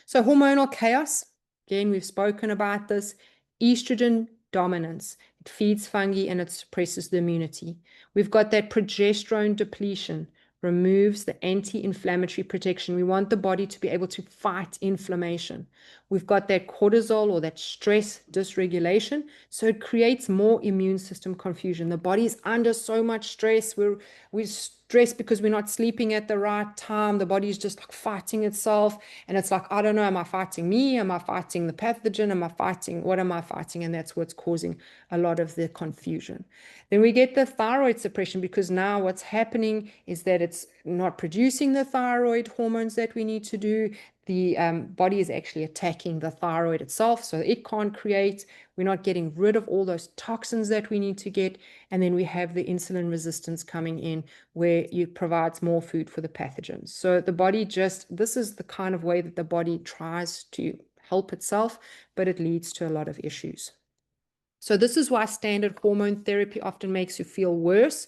So hormonal chaos, again, we've spoken about this. Estrogen dominance, it feeds fungi and it suppresses the immunity. We've got that progesterone depletion, removes the anti-inflammatory protection. We want the body to be able to fight inflammation. We've got that cortisol, or that stress dysregulation, so it creates more immune system confusion. The body is under so much stress. We're stressed because we're not sleeping at the right time. The body is just like fighting itself, and it's like, I don't know, am I fighting me? Am I fighting the pathogen? What am I fighting? And that's what's causing a lot of the confusion. Then we get the thyroid suppression, because now what's happening is that it's not producing the thyroid hormones that we need to do. The body is actually attacking the thyroid itself, so it can't create. We're not getting rid of all those toxins that we need to get. And then we have the insulin resistance coming in, where it provides more food for the pathogens. So the body this is the kind of way that the body tries to help itself, but it leads to a lot of issues. So this is why standard hormone therapy often makes you feel worse.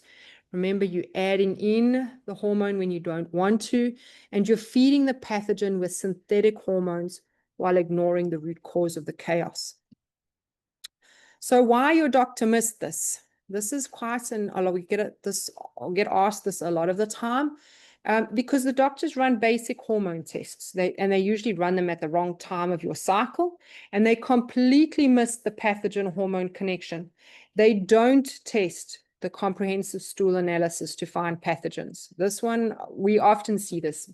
Remember, you're adding in the hormone when you don't want to, and you're feeding the pathogen with synthetic hormones while ignoring the root cause of the chaos. So why your doctor missed this? This is quite a lot. I'll get asked this a lot of the time, because the doctors run basic hormone tests. They usually run them at the wrong time of your cycle, and they completely miss the pathogen hormone connection. They don't test the comprehensive stool analysis to find pathogens. This one, we often see this.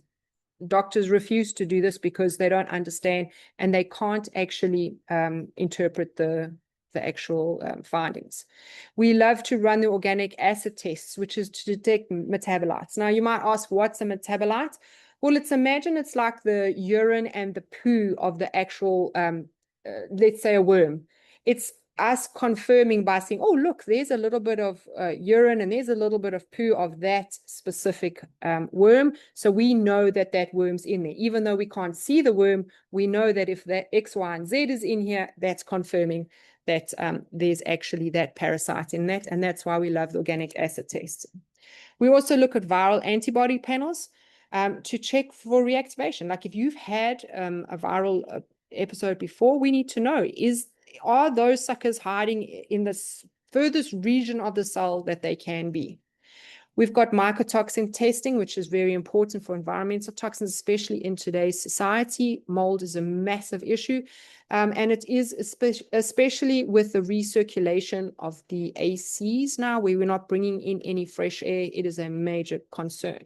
Doctors refuse to do this because they don't understand and they can't actually interpret the actual findings. We love to run the organic acid tests, which is to detect metabolites. Now, you might ask, what's a metabolite? Well, imagine it's like the urine and the poo of the actual, let's say, a worm. It's us confirming by saying, oh, look, there's a little bit of urine and there's a little bit of poo of that specific worm. So we know that that worm's in there. Even though we can't see the worm, we know that if that X, Y, and Z is in here, that's confirming that there's actually that parasite in that. And that's why we love the organic acid tests. We also look at viral antibody panels to check for reactivation. Like if you've had a viral episode before, we need to know, are those suckers hiding in the furthest region of the cell that they can be? We've got mycotoxin testing, which is very important for environmental toxins, especially in today's society. Mold is a massive issue, and it is especially with the recirculation of the ACs now, where we're not bringing in any fresh air. It is a major concern.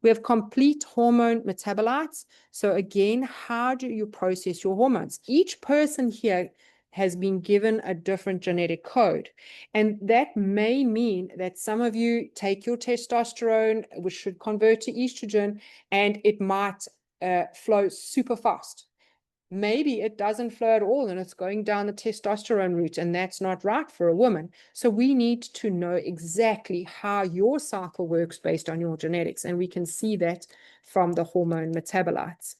We have complete hormone metabolites. So again, how do you process your hormones? Each person here has been given a different genetic code. And that may mean that some of you take your testosterone, which should convert to estrogen, and it might flow super fast. Maybe it doesn't flow at all and it's going down the testosterone route, and that's not right for a woman. So we need to know exactly how your cycle works based on your genetics, and we can see that from the hormone metabolites.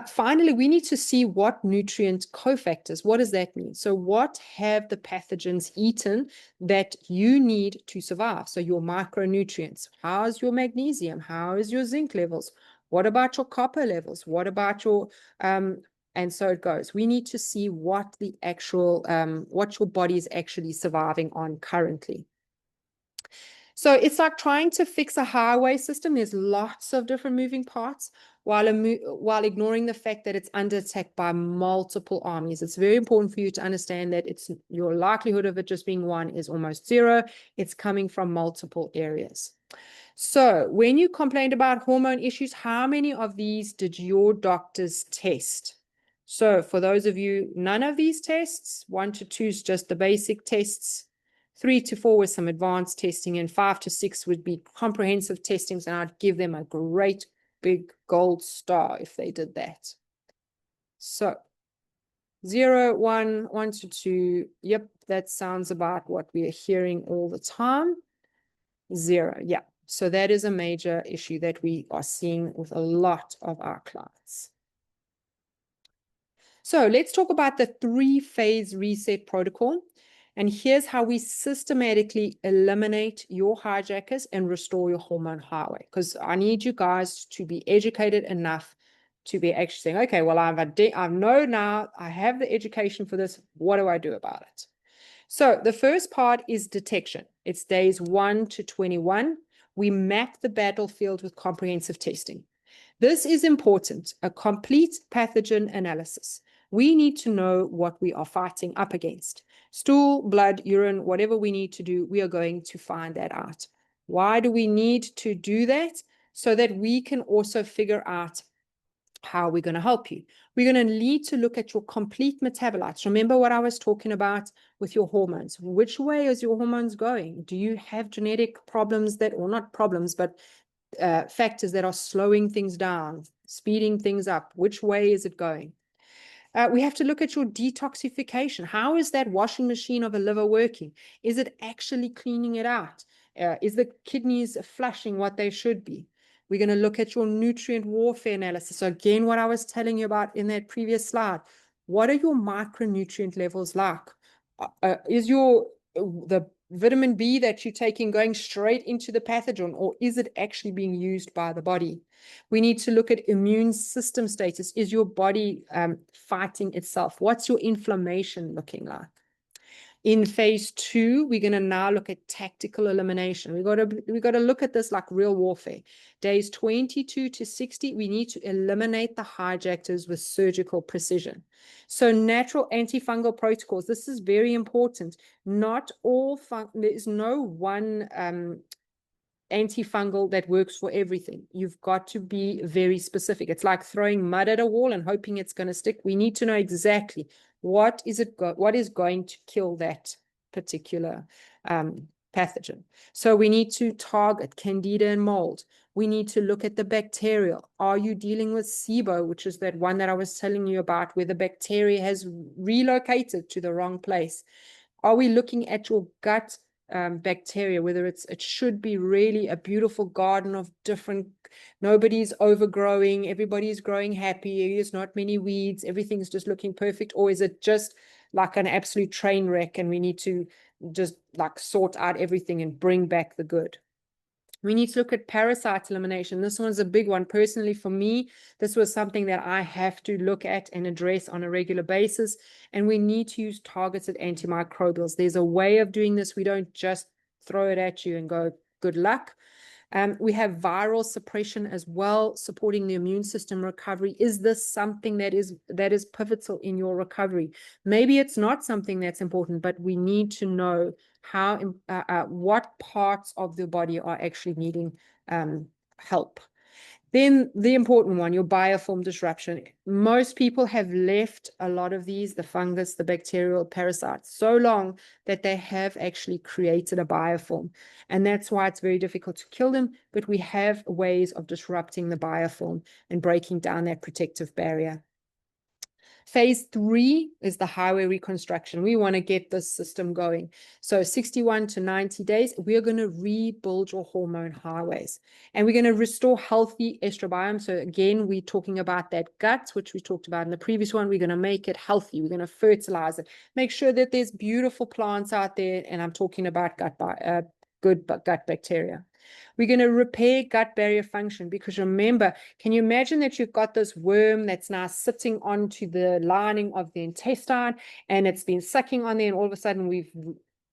Finally, we need to see what nutrient cofactors, what does that mean? So what have the pathogens eaten that you need to survive? So your micronutrients, how's your magnesium? How is your zinc levels? What about your copper levels? What about your, and so it goes. We need to see what the actual, what your body is actually surviving on currently. So it's like trying to fix a highway system. There's lots of different moving parts while ignoring the fact that it's under attack by multiple armies. It's very important for you to understand that your likelihood of it just being one is almost zero. It's coming from multiple areas. So when you complained about hormone issues, how many of these did your doctors test? So for those of you, none of these tests, 1 to 2 is just the basic tests. 3 to 4 was some advanced testing, and 5 to 6 would be comprehensive testings, and I'd give them a great big gold star if they did that. So 0, 1, 1 to 2, yep, that sounds about what we are hearing all the time. 0, yeah. So that is a major issue that we are seeing with a lot of our clients. So let's talk about the 3-phase reset protocol. And here's how we systematically eliminate your hijackers and restore your hormone highway. Because I need you guys to be educated enough to be actually saying, okay, well, I know now, I have the education for this. What do I do about it? So the first part is detection. It's days 1 to 21. We map the battlefield with comprehensive testing. This is important, a complete pathogen analysis. We need to know what we are fighting up against. Stool, blood, urine, whatever we need to do, we are going to find that out. Why do we need to do that? So that we can also figure out how we're going to help you. We're going to need to look at your complete metabolites. Remember what I was talking about with your hormones. Which way is your hormones going? Do you have genetic problems that, or not problems, but factors that are slowing things down, speeding things up? Which way is it going? We have to look at your detoxification. How is that washing machine of a liver working? Is it actually cleaning it out? Is the kidneys flushing what they should be? We're going to look at your nutrient warfare analysis. So again, what I was telling you about in that previous slide, what are your micronutrient levels like? Is the vitamin B that you're taking going straight into the pathogen, or is it actually being used by the body? We need to look at immune system status. Is your body fighting itself? What's your inflammation looking like? In phase 2, we're going to now look at tactical elimination. We got to look at this like real warfare. Days 22 to 60, we need to eliminate the hijackers with surgical precision. So natural antifungal protocols, this is very important. Not all, there is no one antifungal that works for everything. You've got to be very specific. It's like throwing mud at a wall and hoping it's going to stick. We need to know exactly what is going to kill that particular pathogen. So we need to target candida and mold. We need to look at the bacterial. Are you dealing with SIBO, which is that one that I was telling you about, where the bacteria has relocated to the wrong place? Are we looking at your gut bacteria, whether it should be really a beautiful garden of different, nobody's overgrowing, everybody's growing happy, there's not many weeds, everything's just looking perfect, or is it just like an absolute train wreck and we need to just like sort out everything and bring back the good? We need to look at parasite elimination. This one's a big one. Personally, for me, this was something that I have to look at and address on a regular basis. And we need to use targeted antimicrobials. There's a way of doing this. We don't just throw it at you and go, good luck. We have viral suppression as well, supporting the immune system recovery. Is this something that is pivotal in your recovery? Maybe it's not something that's important, but we need to know how what parts of the body are actually needing help. Then the important one, your biofilm disruption. Most people have left a lot of these, the fungus, the bacterial, parasites, so long that they have actually created a biofilm. And that's why it's very difficult to kill them, but we have ways of disrupting the biofilm and breaking down that protective barrier. Phase 3 is the highway reconstruction. We want to get this system going. So 61 to 90 days, we're going to rebuild your hormone highways. And we're going to restore healthy estrobiome. So again, we're talking about that gut, which we talked about in the previous one. We're going to make it healthy. We're going to fertilize it. Make sure that there's beautiful plants out there. And I'm talking about good gut bacteria. We're going to repair gut barrier function, because remember, can you imagine that you've got this worm that's now sitting onto the lining of the intestine and it's been sucking on there, and all of a sudden we've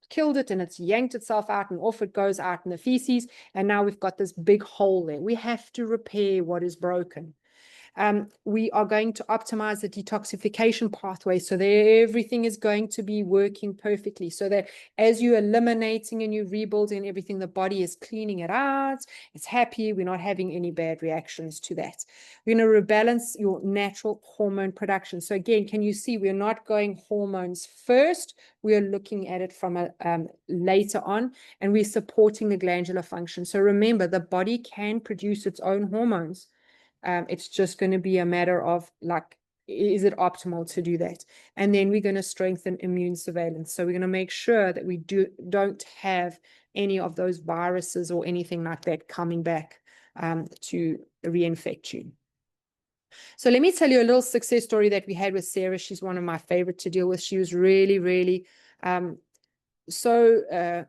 killed it and it's yanked itself out and off it goes out in the feces, and now we've got this big hole there. We have to repair what is broken. We are going to optimize the detoxification pathway so that everything is going to be working perfectly, so that as you're eliminating and you're rebuilding everything, the body is cleaning it out, it's happy, we're not having any bad reactions to that. We're going to rebalance your natural hormone production. So again, can you see we're not going hormones first, we're looking at it from a later on, and we're supporting the glandular function. So remember, the body can produce its own hormones. It's just going to be a matter of like, is it optimal to do that? And then we're going to strengthen immune surveillance. So we're going to make sure that we don't have any of those viruses or anything like that coming back to reinfect you. So let me tell you a little success story that we had with Sarah. She's one of my favorite to deal with. She was really, really so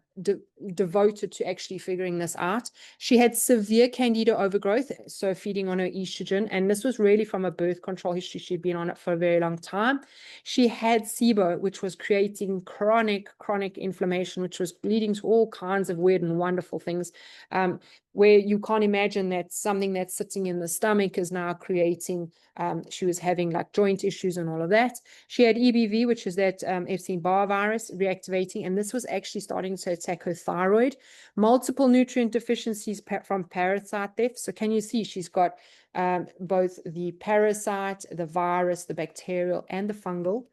devoted to actually figuring this out. She had severe candida overgrowth, so feeding on her estrogen, and this was really from a birth control history. She'd been on it for a very long time. She had SIBO, which was creating chronic inflammation, which was leading to all kinds of weird and wonderful things, where you can't imagine that something that's sitting in the stomach is now creating, she was having like joint issues and all of that. She had EBV, which is that Epstein-Barr virus reactivating, and this was actually starting to attack her thyroid. Multiple nutrient deficiencies from parasite theft. So can you see she's got both the parasite, the virus, the bacterial, and the fungal.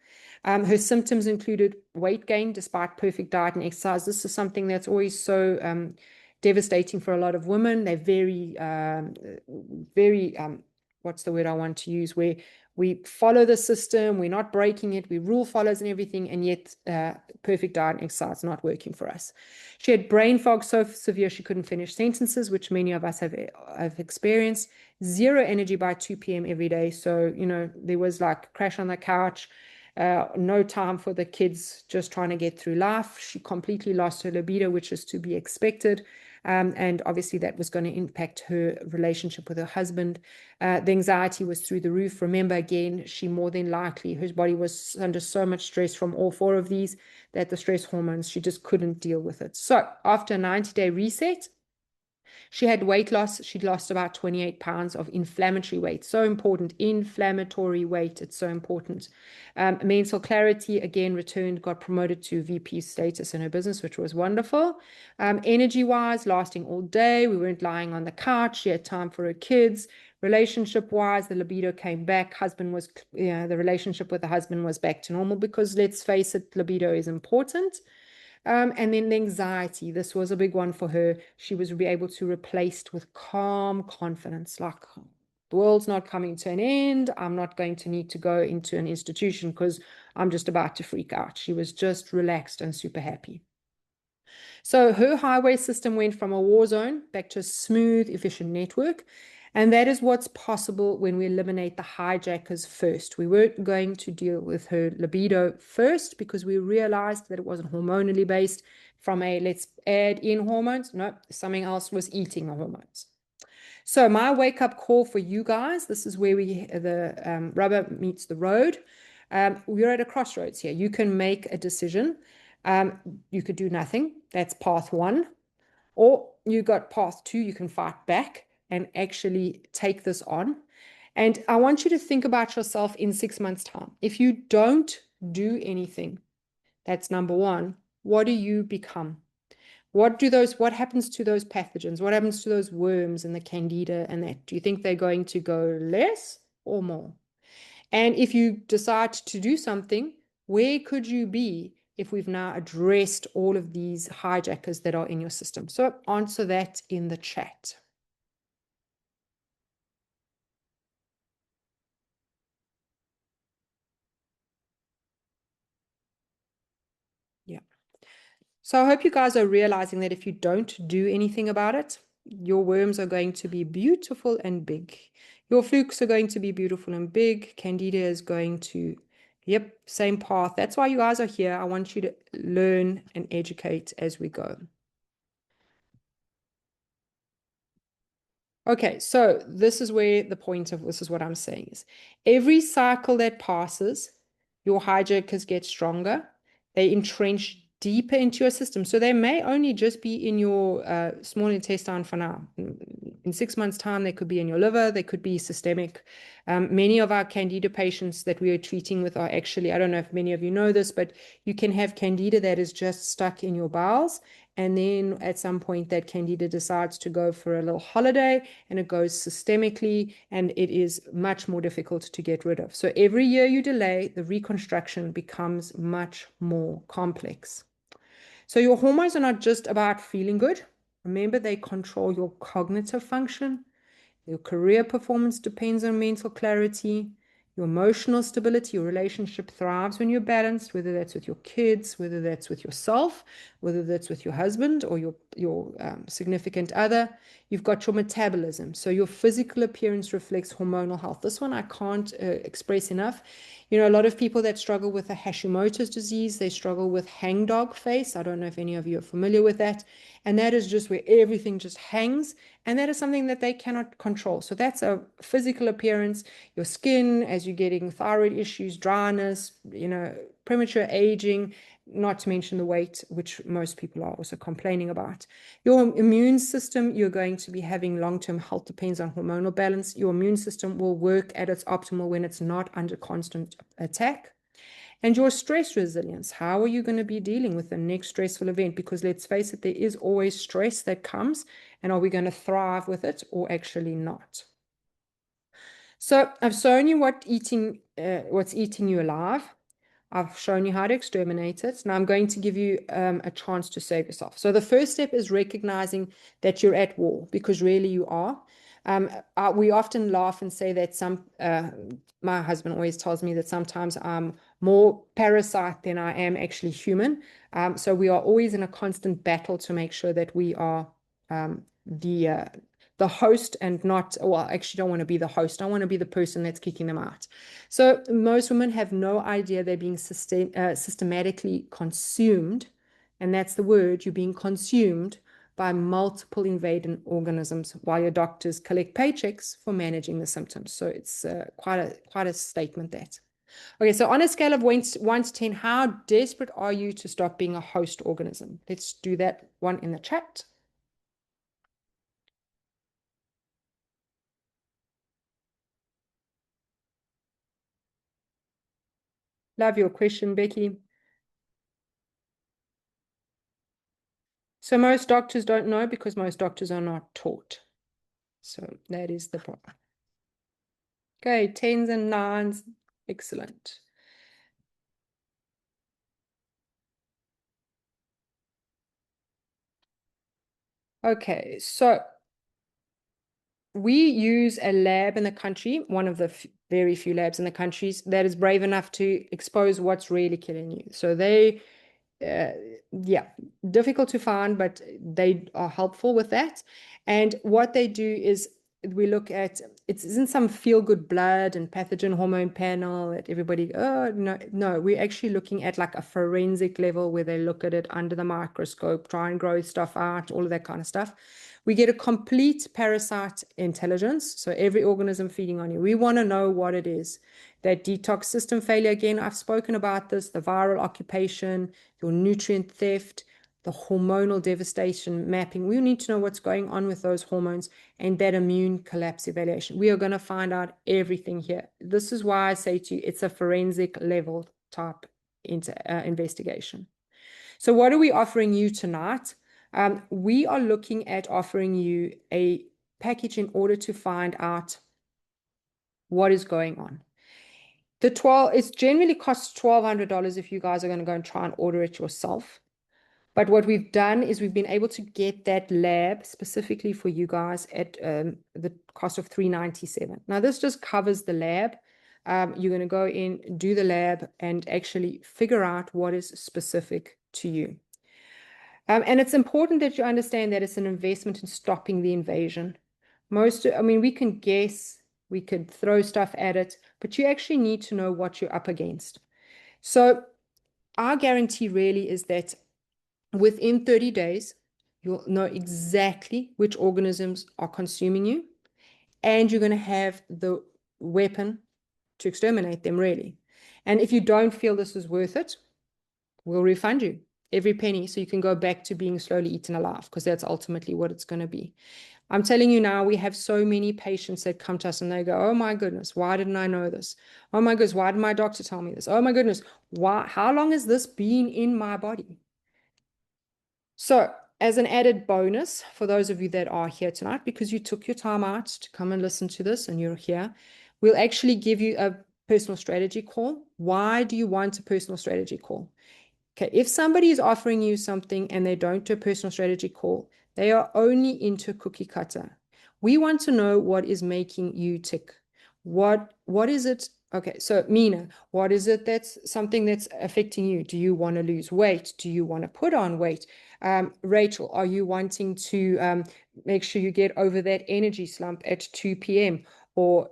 Her symptoms included weight gain despite perfect diet and exercise. This is something that's always so devastating for a lot of women. They're very, what's the word I want to use, where we follow the system, we're not breaking it, we rule follows and everything, and yet perfect diet and exercise not working for us. She had brain fog so severe she couldn't finish sentences, which many of us have experienced. Zero energy by 2 p.m. every day. So, you know, there was like crash on the couch, no time for the kids, just trying to get through life. She completely lost her libido, which is to be expected. And obviously that was going to impact her relationship with her husband. The anxiety was through the roof. Remember, again, she more than likely, her body was under so much stress from all four of these that the stress hormones, she just couldn't deal with it. So after a 90-day reset, she had weight loss. She'd lost about 28 pounds of inflammatory weight. So important. Inflammatory weight. It's so important. Mental clarity, again, returned, got promoted to VP status in her business, which was wonderful. Energy-wise, lasting all day. We weren't lying on the couch. She had time for her kids. Relationship-wise, the libido came back. The relationship with the husband was back to normal because, let's face it, libido is important. And then the anxiety, this was a big one for her. She was able to replace with calm confidence, like the world's not coming to an end. I'm not going to need to go into an institution because I'm just about to freak out. She was just relaxed and super happy. So her highway system went from a war zone back to a smooth, efficient network. And that is what's possible when we eliminate the hijackers first. We weren't going to deal with her libido first because we realized that it wasn't hormonally based from a let's add in hormones. No, something else was eating the hormones. So my wake-up call for you guys, this is where the rubber meets the road. We're at a crossroads here. You can make a decision. You could do nothing. That's path one. Or you got path two, you can fight back and actually take this on. And I want you to think about yourself in 6 months' time. If you don't do anything, that's number one. What do you become? What happens to those pathogens? What happens to those worms and the candida and that? Do you think they're going to go less or more? And if you decide to do something, where could you be if we've now addressed all of these hijackers that are in your system? So answer that in the chat. Yeah. So I hope you guys are realizing that if you don't do anything about it, your worms are going to be beautiful and big. Your flukes are going to be beautiful and big. Candida is going to, yep, same path. That's why you guys are here. I want you to learn and educate as we go. Okay, so this is where the point of this is what I'm saying is every cycle that passes, your hijackers get stronger. They entrench deeper into your system. So they may only just be in your small intestine for now. In 6 months' time, they could be in your liver. They could be systemic. Many of our candida patients that we are treating with are actually, I don't know if many of you know this, but you can have candida that is just stuck in your bowels. And then at some point that candida decides to go for a little holiday and it goes systemically and it is much more difficult to get rid of. So every year you delay, the reconstruction becomes much more complex. So your hormones are not just about feeling good. Remember, they control your cognitive function. Your career performance depends on mental clarity. Your emotional stability, your relationship thrives when you're balanced, whether that's with your kids, whether that's with yourself, whether that's with your husband or your significant other. You've got your metabolism. So your physical appearance reflects hormonal health. This one I can't express enough. You know, a lot of people that struggle with a Hashimoto's disease, they struggle with hangdog face. I don't know if any of you are familiar with that. And that is just where everything just hangs. And that is something that they cannot control. So that's a physical appearance, your skin, as you're getting thyroid issues, dryness, you know, premature aging, not to mention the weight, which most people are also complaining about. Your immune system, you're going to be having long-term health, depends on hormonal balance. Your immune system will work at its optimal when it's not under constant attack. And your stress resilience, how are you going to be dealing with the next stressful event? Because let's face it, there is always stress that comes, and are we going to thrive with it or actually not? So I've shown you what's eating you alive. I've shown you how to exterminate it. Now I'm going to give you a chance to save yourself. So the first step is recognizing that you're at war, because really you are. We often laugh and say that my husband always tells me that sometimes I'm more parasite than I am actually human. So we are always in a constant battle to make sure that we are the host and not, well, I actually don't want to be the host. I want to be the person that's kicking them out. So most women have no idea they're being systematically consumed. And that's the word, you're being consumed by multiple invading organisms while your doctors collect paychecks for managing the symptoms. So it's quite a statement that. Okay, so on a scale of 1 to 10, how desperate are you to stop being a host organism? Let's do that one in the chat. Love your question, Becky. So most doctors don't know because most doctors are not taught. So that is the problem. Okay, 10s and 9s. Excellent. Okay, so we use a lab in the country, one of the very few labs in the countries that is brave enough to expose what's really killing you. So they, yeah, difficult to find, but they are helpful with that. And what they do is we look at, it isn't some feel-good blood and pathogen hormone panel that everybody, oh, no, we're actually looking at like a forensic level where they look at it under the microscope, try and grow stuff out, all of that kind of stuff. We get a complete parasite intelligence. So every organism feeding on you. We want to know what it is. That detox system failure, again, I've spoken about this, the viral occupation, your nutrient theft, the hormonal devastation mapping. We need to know what's going on with those hormones and that immune collapse evaluation. We are going to find out everything here. This is why I say to you, it's a forensic level type investigation. So what are we offering you tonight? We are looking at offering you a package in order to find out what is going on. It generally costs $1,200 if you guys are going to go and try and order it yourself. But what we've done is we've been able to get that lab specifically for you guys at the cost of $397. Now, this just covers the lab. You're going to go in, do the lab, and actually figure out what is specific to you. And it's important that you understand that it's an investment in stopping the invasion. We can guess, we could throw stuff at it, but you actually need to know what you're up against. So our guarantee really is that within 30 days, you'll know exactly which organisms are consuming you, and you're going to have the weapon to exterminate them, really. And if you don't feel this is worth it, we'll refund you every penny so you can go back to being slowly eaten alive, because that's ultimately what it's going to be. I'm telling you now, we have so many patients that come to us and they go, oh my goodness, why didn't I know this? Oh my goodness, why did my doctor tell me this? Oh my goodness, how long has this been in my body? So as an added bonus for those of you that are here tonight, because you took your time out to come and listen to this and you're here, we'll actually give you a personal strategy call. Why do you want a personal strategy call? Okay, if somebody is offering you something and they don't do a personal strategy call, they are only into cookie cutter. We want to know what is making you tick. What is it? Okay, so Mina, what is it that's something that's affecting you? Do you want to lose weight? Do you want to put on weight? Rachel, are you wanting to make sure you get over that energy slump at 2 p.m.? Or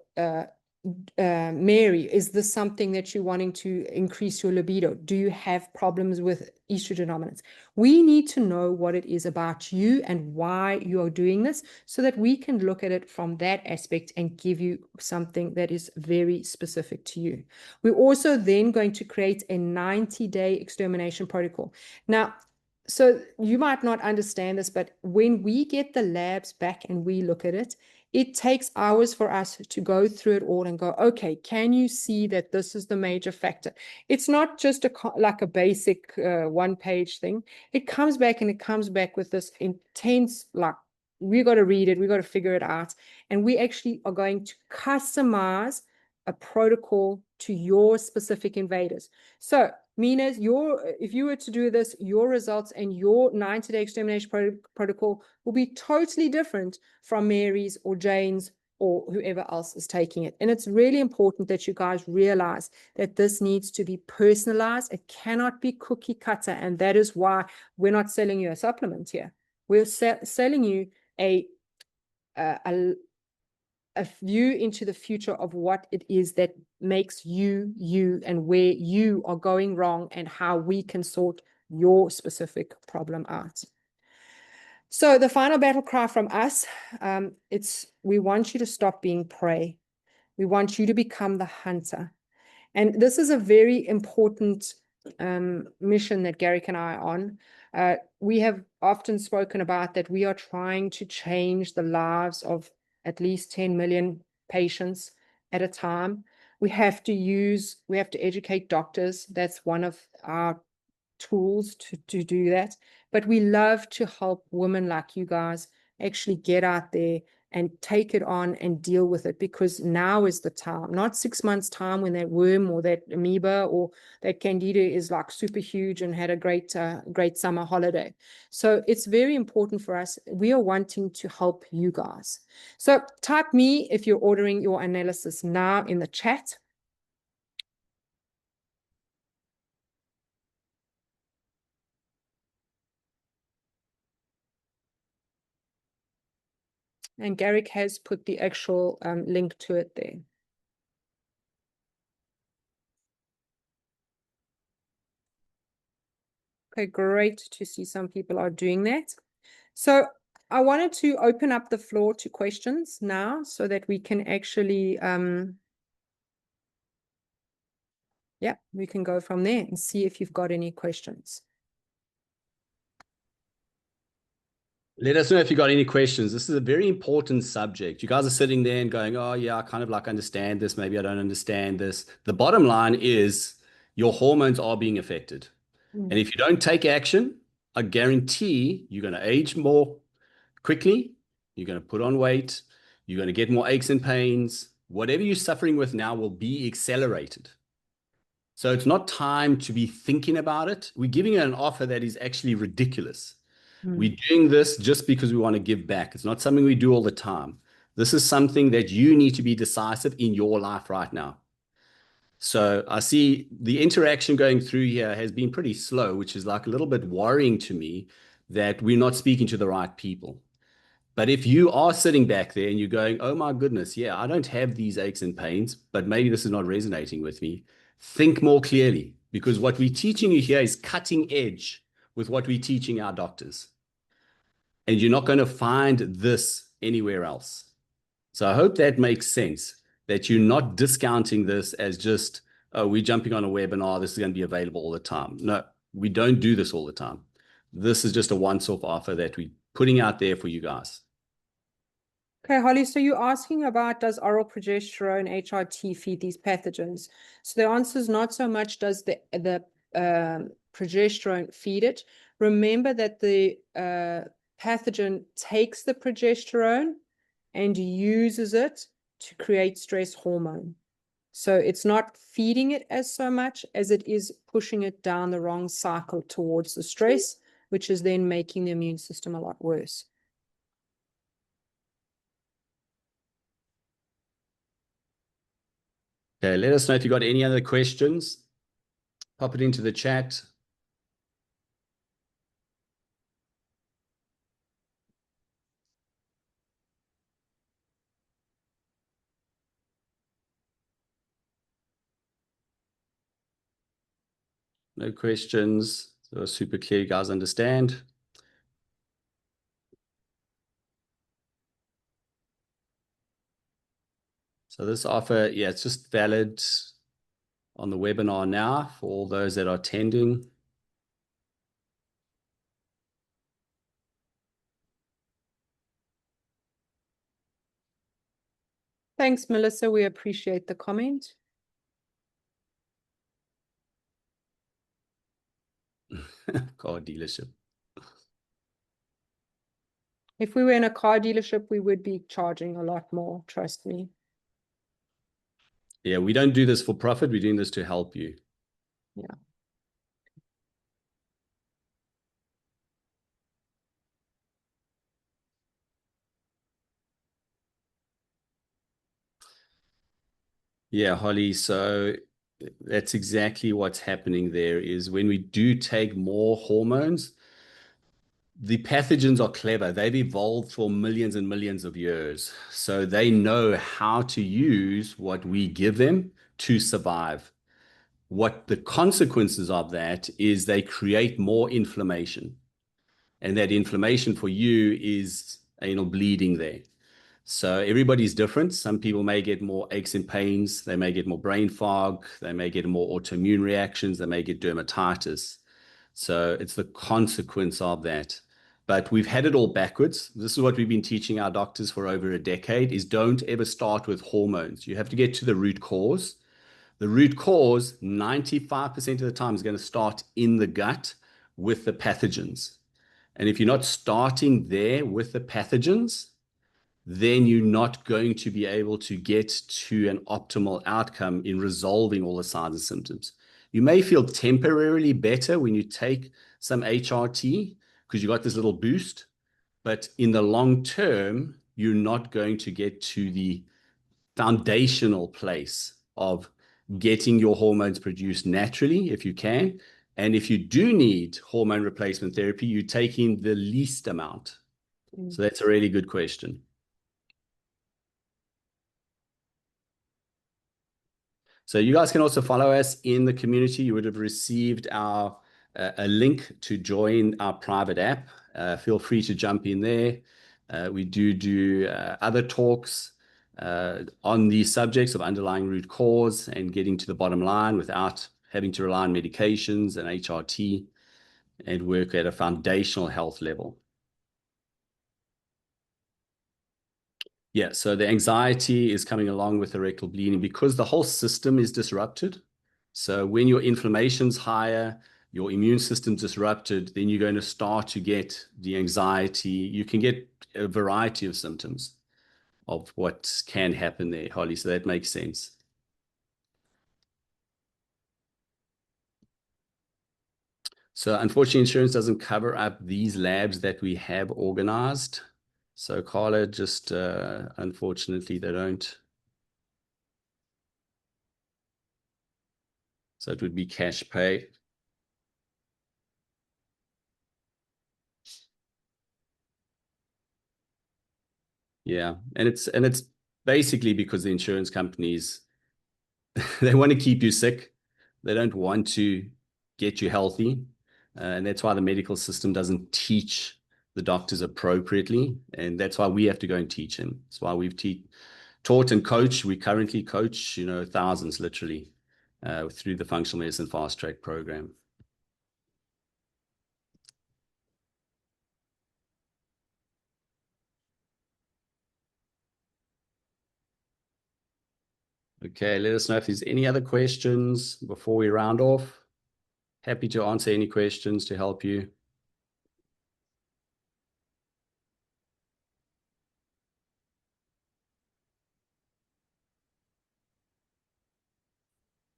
Mary, is this something that you're wanting to increase your libido? Do you have problems with estrogen dominance? We need to know what it is about you and why you are doing this so that we can look at it from that aspect and give you something that is very specific to you. We're also then going to create a 90-day extermination protocol. Now, so you might not understand this, but when we get the labs back and we look at it, it takes hours for us to go through it all and go, okay, can you see that this is the major factor? It's not just like a basic one-page thing. It comes back and it comes back with this intense, like, we got to read it, we got to figure it out. And we actually are going to customize a protocol to your specific invaders. So Mina, if you were to do this, your results and your 90-day extermination protocol will be totally different from Mary's or Jane's or whoever else is taking it. And it's really important that you guys realize that this needs to be personalized. It cannot be cookie cutter. And that is why we're not selling you a supplement here. We're selling you a view into the future of what it is that makes you and where you are going wrong and how we can sort your specific problem out. So the final battle cry from us, it's we want you to stop being prey. We want you to become the hunter. And this is a very important mission that Garrick and I are on. We have often spoken about that we are trying to change the lives of at least 10 million patients at a time. We have to educate doctors. That's one of our tools to do that. But we love to help women like you guys actually get out there and take it on and deal with it, because now is the time, not 6 months time when that worm or that amoeba or that candida is like super huge and had a great summer holiday. So it's very important for us. We are wanting to help you guys. So type me if you're ordering your analysis now in the chat. And Garrick has put the actual link to it there. Okay, great to see some people are doing that. So I wanted to open up the floor to questions now so that we can actually, yeah, we can go from there and see if you've got any questions. Let us know if you got any questions. This is a very important subject. You guys are sitting there and going, oh, yeah, I kind of like understand this. Maybe I don't understand this. The bottom line is your hormones are being affected. And if you don't take action, I guarantee you're going to age more quickly. You're going to put on weight. You're going to get more aches and pains. Whatever you're suffering with now will be accelerated. So it's not time to be thinking about it. We're giving it an offer that is actually ridiculous. We're doing this just because we want to give back. It's not something we do all the time. This is something that you need to be decisive in your life right now. So I see the interaction going through here has been pretty slow, which is like a little bit worrying to me that we're not speaking to the right people. But if you are sitting back there and you're going, oh my goodness, yeah, I don't have these aches and pains, but maybe this is not resonating with me, think more clearly, because what we're teaching you here is cutting edge with what we're teaching our doctors. And you're not going to find this anywhere else. So I hope that makes sense, that you're not discounting this as just, oh, we're jumping on a webinar, this is going to be available all the time. No, we don't do this all the time. This is just a once-off offer that we're putting out there for you guys. Okay, Holly, so you're asking about, does oral progesterone, HRT feed these pathogens? So the answer is not so much does the progesterone feed it. Remember that the pathogen takes the progesterone and uses it to create stress hormone. So it's not feeding it as so much as it is pushing it down the wrong cycle towards the stress, which is then making the immune system a lot worse. Okay, let us know if you got any other questions. Pop it into the chat. No questions. So super clear, you guys understand. So this offer, yeah, it's just valid on the webinar now for all those that are attending. Thanks, Melissa. We appreciate the comment. Car dealership. If we were in a car dealership, we would be charging a lot more, trust me. Yeah, we don't do this for profit. We're doing this to help you. Yeah. Yeah, Holly. So that's exactly what's happening there is when we do take more hormones, the pathogens are clever. They've evolved for millions and millions of years. So they know how to use what we give them to survive. What the consequences of that is they create more inflammation. And that inflammation for you is anal bleeding there. So everybody's different. Some people may get more aches and pains. They may get more brain fog. They may get more autoimmune reactions. They may get dermatitis. So it's the consequence of that. But we've had it all backwards. This is what we've been teaching our doctors for over a decade, is don't ever start with hormones. You have to get to the root cause. The root cause, 95% of the time, is going to start in the gut with the pathogens. And if you're not starting there with the pathogens, then you're not going to be able to get to an optimal outcome in resolving all the signs and symptoms. You may feel temporarily better when you take some HRT because you got this little boost, but in the long term, you're not going to get to the foundational place of getting your hormones produced naturally if you can. And if you do need hormone replacement therapy, you're taking the least amount. So that's a really good question. So you guys can also follow us in the community. You would have received a link to join our private app. Feel free to jump in there. We do other talks on these subjects of underlying root cause and getting to the bottom line without having to rely on medications and HRT, and work at a foundational health level. Yeah, so the anxiety is coming along with the rectal bleeding because the whole system is disrupted. So when your inflammation's higher, your immune system's disrupted, then you're going to start to get the anxiety. You can get a variety of symptoms of what can happen there, Holly. So that makes sense. So unfortunately, insurance doesn't cover up these labs that we have organized. So Carla, just unfortunately, they don't. So it would be cash pay. Yeah, and it's basically because the insurance companies they want to keep you sick. They don't want to get you healthy, and that's why the medical system doesn't teach the doctors appropriately, and that's why we have to go and teach them. That's why we've taught and coached. We currently coach, thousands literally through the Functional Medicine Fast Track program. Okay, let us know if there's any other questions before we round off. Happy to answer any questions to help you.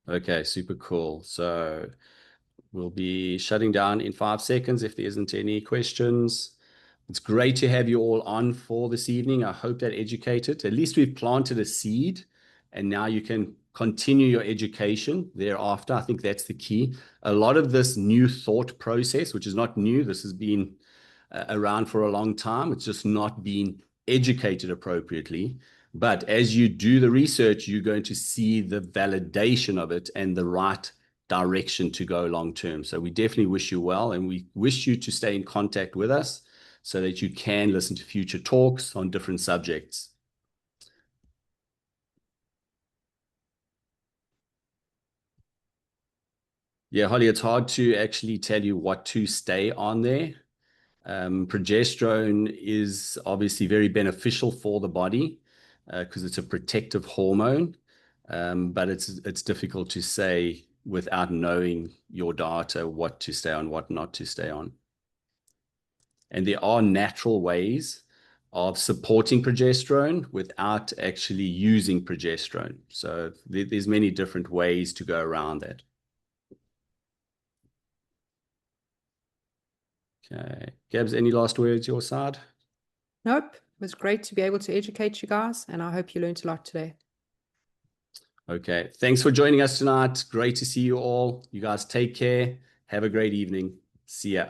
Okay, super cool. So we'll be shutting down in 5 seconds if there isn't any questions. It's great to have you all on for this evening. I hope that educated. At least we've planted a seed, and now you can continue your education thereafter. I think that's the key. A lot of this new thought process, which is not new, this has been around for a long time. It's just not been educated appropriately. But as you do the research, you're going to see the validation of it and the right direction to go long term. So we definitely wish you well, and we wish you to stay in contact with us so that you can listen to future talks on different subjects. Yeah, Holly, it's hard to actually tell you what to stay on there. Progesterone is obviously very beneficial for the body because it's a protective hormone, but it's difficult to say without knowing your data what to stay on, what not to stay on. And there are natural ways of supporting progesterone without actually using progesterone. So there's many different ways to go around that. Okay. Gabs, any last words your side? Nope. It was great to be able to educate you guys, and I hope you learned a lot today. Okay. Thanks for joining us tonight. Great to see you all. You guys take care. Have a great evening. See ya.